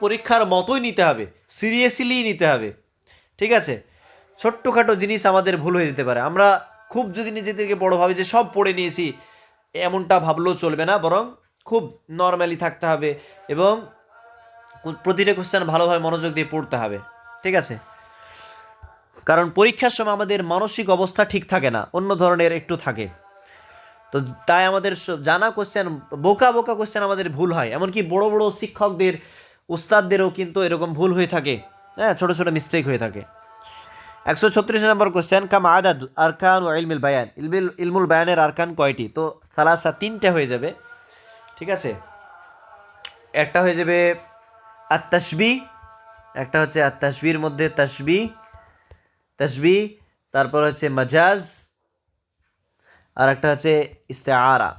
পরীক্ষার মতোই নিতে হবে, সিরিয়াসলি নিতে হবে, ঠিক আছে। ছোট্টখাটো জিনিস আমাদের ভুল হয়ে যেতে পারে, আমরা খুব যদি নিজেদেরকে বড় ভাবে যে সব পড়ে নিয়েছি, এমনটা ভাবলেও চলবে না, বরং খুব নর্মালি থাকতে হবে এবং প্রতিটা কোশ্চেন ভালোভাবে মনোযোগ দিয়ে পড়তে হবে, ঠিক আছে। কারণ পরীক্ষার সময় আমাদের মানসিক অবস্থা ঠিক থাকে না, অন্য ধরনের একটু থাকে। তো তাই আমাদের জানা কোশ্চেন, বোকা কোশ্চেন আমাদের ভুল হয়, এমনকি বড় বড় শিক্ষকদের, উস্তাদদেরও কিন্তু এরকম ভুল হয়ে থাকে, হ্যাঁ, ছোট ছোট মিস্টেক হয়ে থাকে। 136 নম্বর কোশ্চেন, কাম আদাদ আরকান ও ইলমুল বায়ান, ইলমুল বায়ানের আরকান কয়টি? তো সালাসা, তিনটে হয়ে যাবে, ঠিক আছে। একটা হয়ে যাবে আত-তাশবি, একটা হচ্ছে আত-তাশবির মধ্যে তাশবি, তারপর হচ্ছে মাজাজ, আর একটা হচ্ছে ইস্তেআরা।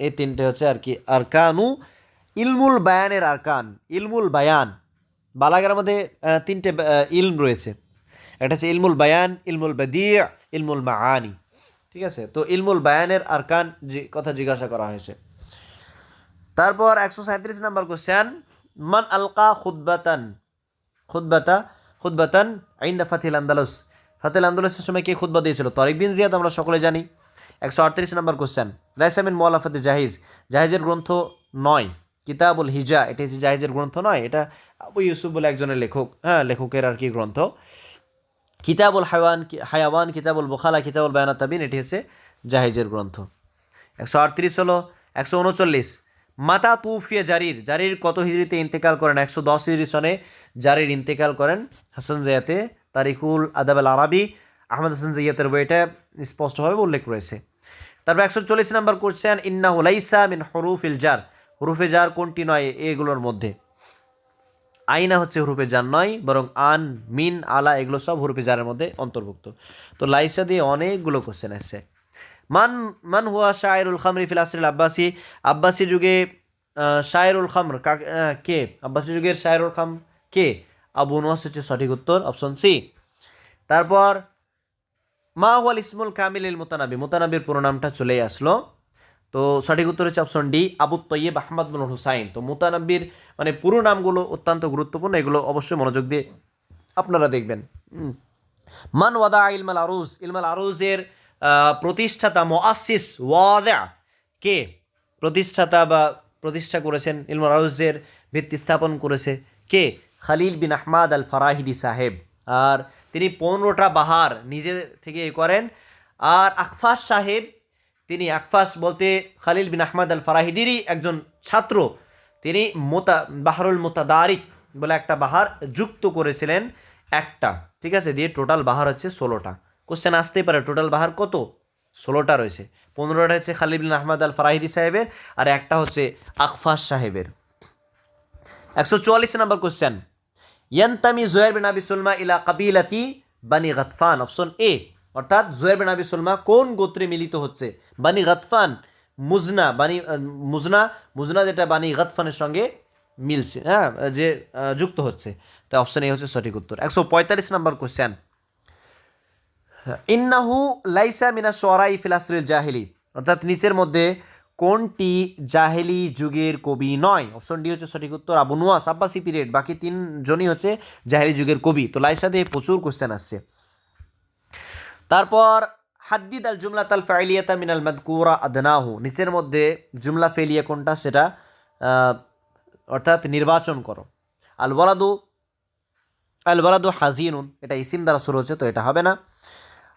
এই তিনটে হচ্ছে আর কি আরকানু ইলমুল বায়ানের আরকান। ইলমুল বায়ান, বালাগার মধ্যে তিনটে ইলম রয়েছে, একটা হচ্ছে ইলমুল বায়ান, ইলমুল বাদিয়া, ইলমুল মাআনি, ঠিক আছে। তো ইলমুল বায়ানের আরকান কথা জিজ্ঞাসা করা হয়েছে। তারপর 137 নম্বর কোশ্চেন, মান আলকা খুতবাতান ইনদা ফাতিল আন্দালুস, ফাতিল আন্দালুসের সময় কে খুতবা দিয়েছিল? তারিক বিন জিয়াদ, আমরা সকলে জানি। 138 নম্বর কোশ্চেন, লাইসা মিন মুআল্লাফাতি জাহিজের গ্রন্থ নয়। কিতাবুল হিজা, এটা হচ্ছে জাহিজের গ্রন্থ নয়, এটা আবু ইউসুফ বলে একজনের লেখকের আর কি গ্রন্থ। কিতাবুল হায়াওয়ান, কিতাবুল বুখালা, কিতাবুল বায়ানাত তাবিন, এটি হচ্ছে জাহিজের গ্রন্থ। 138 হলো। 139, মাতা তুফিয়া জারির কত হিজরিতে ইন্তেকাল করেন? 110 হিজরি সনে জারির ইন্তেকাল করেন। হাসান জায়াতে তারিকুল আদাব আল আরাবি, আহমদ হাসান জাইয়াতের বইটা স্পষ্টভাবে উল্লেখ রয়েছে। তারপর 140 নম্বর কোশ্চেন, ইন্নাহু লাইসা মিন হুরুফিল জার, হুরুফে জার কোনটি নয় এগুলোর মধ্যে? আইনা হচ্ছে হুরুফে জার নয়, বরং আন, মিন, আলা এগুলো সব হুরুফে জারের মধ্যে অন্তর্ভুক্ত। তো লাইসা দিয়ে অনেকগুলো কোশ্চেন আসছে। মান হুয়া শায়রুল খামরি ফিল আসরিল আব্বাসি যুগে শায়রুল খামর কে? আব্বাসি যুগের শায়রুল খাম কে? আবু নুয়াস হচ্ছে সঠিক উত্তর, অপশন সি। তারপর মা হুয়াল ইসমুল কামিলিল মুতানাবির পুরো নামটা চলেই আসলো, তো সঠিক উত্তর হচ্ছে অপশন ডি, আবু তৈয়ব আহমদ বিন হুসাইন। তো মুতানাব্বির মানে পুরো নামগুলো অত্যন্ত গুরুত্বপূর্ণ, এগুলো অবশ্যই মনোযোগ দিয়ে আপনারা দেখবেন। মান ওয়াদা ইলমাল আরুজের প্রতিষ্ঠাতা, মুআসসিস, ওয়াদা কে? প্রতিষ্ঠাতা বা প্রতিষ্ঠা করেছেন, ইলমাল আরুজের ভিত্তি স্থাপন করেছে কে? খালিল বিন আহমাদ আল ফারাহিদি সাহেব। আর তিনি 15টা বাহার নিজে থেকে করেন। আর আকফাস সাহেব, তিনি আকফাস বলতে খালিল বিন আহমদ আল ফারাহিদিরই একজন ছাত্র, তিনি বাহারুল মুতাদারিক বলে একটা বাহার যুক্ত করেছিলেন একটা, ঠিক আছে, দিয়ে টোটাল বাহার হচ্ছে 16টা। কোশ্চেন আসতেই পারে টোটাল বাহার কত? 16টা রয়েছে। 15টা হচ্ছে খালিল বিন আহমদ আল ফারাহিদি সাহেবের, আর একটা হচ্ছে আকফাস সাহেবের। 144 নম্বর কোশ্চেন, ইয়ান্তামি জুয়াইর বিন আবি সুলমা ইলা কাবিলাতি বানি গাতফান, অপশন এ, অর্থাৎ জুয়াইর বিন আবি সুলমা কোন গোত্রে মিলিত হচ্ছে? বানি গাতফান, মুজনা যেটা বানি গাতফানের সঙ্গে মিলছে, হ্যাঁ, যে যুক্ত হচ্ছে। তাই অপশন এ হচ্ছে সঠিক উত্তর। 145 নম্বর কোশ্চেন, ইন্নাহু লাইসা মিনা শুআরাই ফিল আসরিল জাহিলি, অর্থাৎ নিচের মধ্যে কোনটি জাহেলি যুগের কবি নয়? অপশন ডি হচ্ছে সঠিক উত্তর, আবু নুয়াস আব্বাসি পিরিয়ড, বাকি তিনজনই হচ্ছে জাহেলি যুগের কবি। তো লাইসা দিয়ে প্রচুর কোশ্চেন আসছে। তারপর হাদ্দিদ আল জুমলাত আল ফাইলিয়াতা মিনাল মাদকুরা আদনাহু, নিচের মধ্যে জুমলা ফেলিয়া কোনটা সেটা অর্থাৎ নির্বাচন করো। আল ওয়ালাদু, আল ওয়ালাদু হাজিনুন, এটা ইসিম দ্বারা শুরু হচ্ছে, তো এটা হবে না।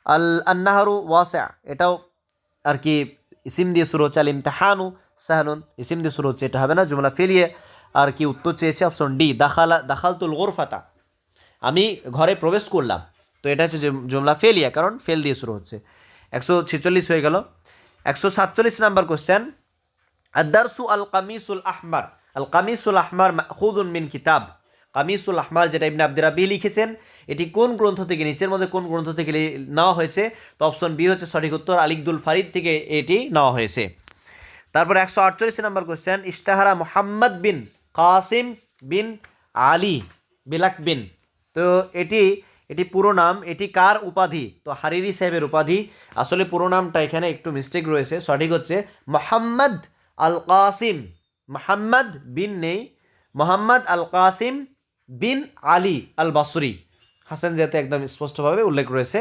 আল আন্নাহারু ওয়াসিআ, এটাও আর কি ইসিম দিয়ে শুরু হচ্ছে। আল ইমতিহানু সাহলুন, ইসিম দিয়ে শুরু হচ্ছে, এটা হবে না। জুমলা ফেলিয়ে আর কি উত্তর চেয়েছে অপশন ডি, দাখালতুল গুরফাতা, আমি ঘরে প্রবেশ করলাম, তো এটা হচ্ছে জুমলা ফেলিয়া, কারণ ফেল দিয়ে শুরু হচ্ছে। 146 হয়ে গেল। 147 নাম্বার কোশ্চেন, আদারসু আল কামিসুল আহমার, আল কামিসুল আহমার মাখুদুন মিন কিতাব, কামিসুল আহমার যেটা ইবনে আব্দুর রাবি লিখেছেন, এটি কোন গ্রন্থ থেকে, নিচের মধ্যে কোন গ্রন্থ থেকে নেওয়া হয়েছে? তো অপশন বি হচ্ছে সঠিক উত্তর, আলিকদুল ফারিদ থেকে এটি নেওয়া হয়েছে। তারপর 148 নম্বর কোশ্চেন, ইশতাহারা মোহাম্মদ বিন কাসিম বিন আলী বিলাক বিন, তো এটি এটি পুরো নাম, এটি কার উপাধি? তো হারিরি সাহেবের উপাধি। আসলে পুরো নামটা এখানে একটু মিস্টেক রয়েছে, সঠিক হচ্ছে মোহাম্মদ আল কাসিম, মোহাম্মদ বিন নেই, মোহাম্মদ আল কাসিম বিন আলী আল বাসরি, হাসান যাতে একদম স্পষ্টভাবে উল্লেখ রয়েছে।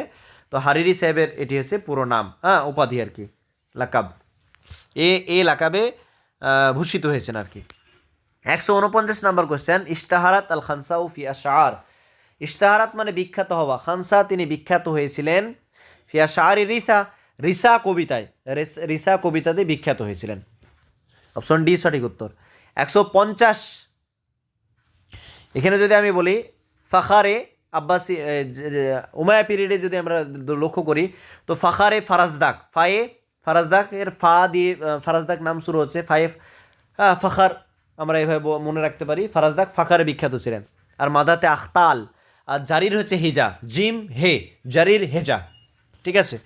তো হারিরি সাহেবের এটি হচ্ছে পুরো নাম, হ্যাঁ উপাধি আর কি, লাকাব, এ লাকাবে ভূষিত হয়েছেন আর কি। 149 নম্বর কোশ্চেন, ইশতাহারাত আল খানসাউ ফি আশআর, ইশতাহারাত মানে বিখ্যাত হওয়া, খানসা তিনি বিখ্যাত হয়েছিলেন ফি আশআরি রিসা, রিসা কবিতায়, রিসা কবিতাতে বিখ্যাত হয়েছিলেন। অপশন ডি সঠিক উত্তর। 150, এখানে যদি আমি বলি ফাখারে আব্বাসি উমায়া পিরিয়ডে যদি আমরা লক্ষ্য করি, তো ফাখারে ফারাজদাক, ফায়ে ফারাজদাক এর ফা দিয়ে ফারাজদাক নাম শুরু হচ্ছে, ফায়ে ফাখার, আমরা এভাবে মনে রাখতে পারি, ফারাজদাক ফাখারে বিখ্যাত ছিলেন। আর মাদাতে আখতাল, আর জারির হচ্ছে হিজা, জিম হে, জারির হেজা, ঠিক আছে।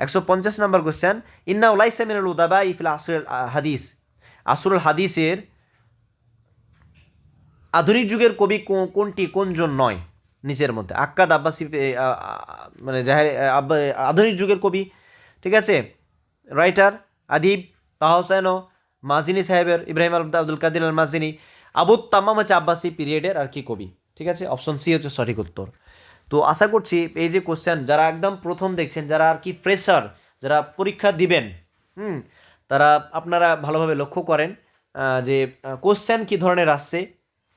150 নম্বর কোশ্চেন, ইন্না উলাইসা মিনাল উদাবা ইফিল আসরুল হাদিস, আসরুল হাদিসের আধুনিক যুগের কবি কোনটি, কোনজন নয়? নিচের মধ্যে আক্কাদ আব্বাসি মানে আধুনিক যুগের কবি, ঠিক আছে, রাইটার আদিব তাহা হোসেন মাজিনি সাহেবের, ইব্রাহিম আব্দুল কাদির আল মাজিনি, আবু তাম্মাম হচ্ছে আব্বাসি পিরিয়ডের আর কি কবি, ঠিক আছে। অপশন সি হচ্ছে সঠিক উত্তর। তো আশা করছি এই যে কোশ্চেন যারা একদম প্রথম দেখছেন, যারা আর কি ফ্রেশার, যারা পরীক্ষা দিবেন, তারা আপনারা ভালোভাবে লক্ষ্য করেন যে কোশ্চেন কী ধরনের আসছে,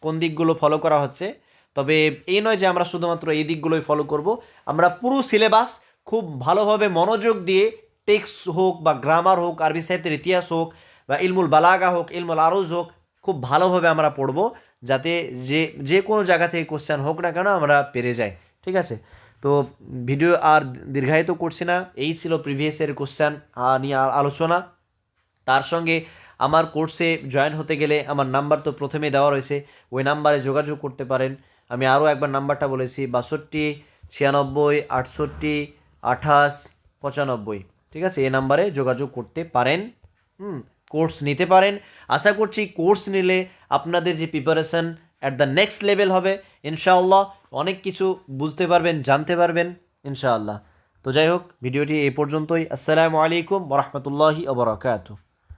কোন দিকগুলো ফলো করা হচ্ছে। তবে এই নয় যে আমরা শুধুমাত্র এই দিকগুলোই ফলো করব, আমরা পুরো সিলেবাস খুব ভালোভাবে মনোযোগ দিয়ে, টেক্সট হোক বা গ্রামার হোক, আরবি সাহিত্যের ইতিহাস হোক বা ইলমুল বালাগা হোক, ইলমুল আরুজ হোক, খুব ভালোভাবে আমরা পড়বো, যাতে যে কোনো জায়গা থেকে কোশ্চেন হোক না কেন আমরা পেরে যাই, ঠিক আছে। তো ভিডিও আর দীর্ঘায়িত করছি না, এই ছিল প্রিভিয়াসের কোশ্চেন নিয়ে আলোচনা। তার সঙ্গে আমার কোর্সে জয়েন হতে গেলে আমার নাম্বার তো প্রথমে দেওয়া রয়েছে, ওই নাম্বারে যোগাযোগ করতে পারেন। আমি আরও একবার নাম্বারটা বলেছি, 62 96 68 28 95, ঠিক আছে, এই নাম্বারে যোগাযোগ করতে পারেন, কোর্স নিতে পারেন। আশা করছি কোর্স নিলে আপনাদের যে preparation at the next level হবে ইনশাআল্লাহ, অনেক কিছু বুঝতে পারবেন, জানতে পারবেন ইনশাআল্লাহ। তো যাই হোক, ভিডিওটি এই পর্যন্তই। আসসালামু আলাইকুম ওয়া রাহমাতুল্লাহি ওয়া বারাকাতুহু।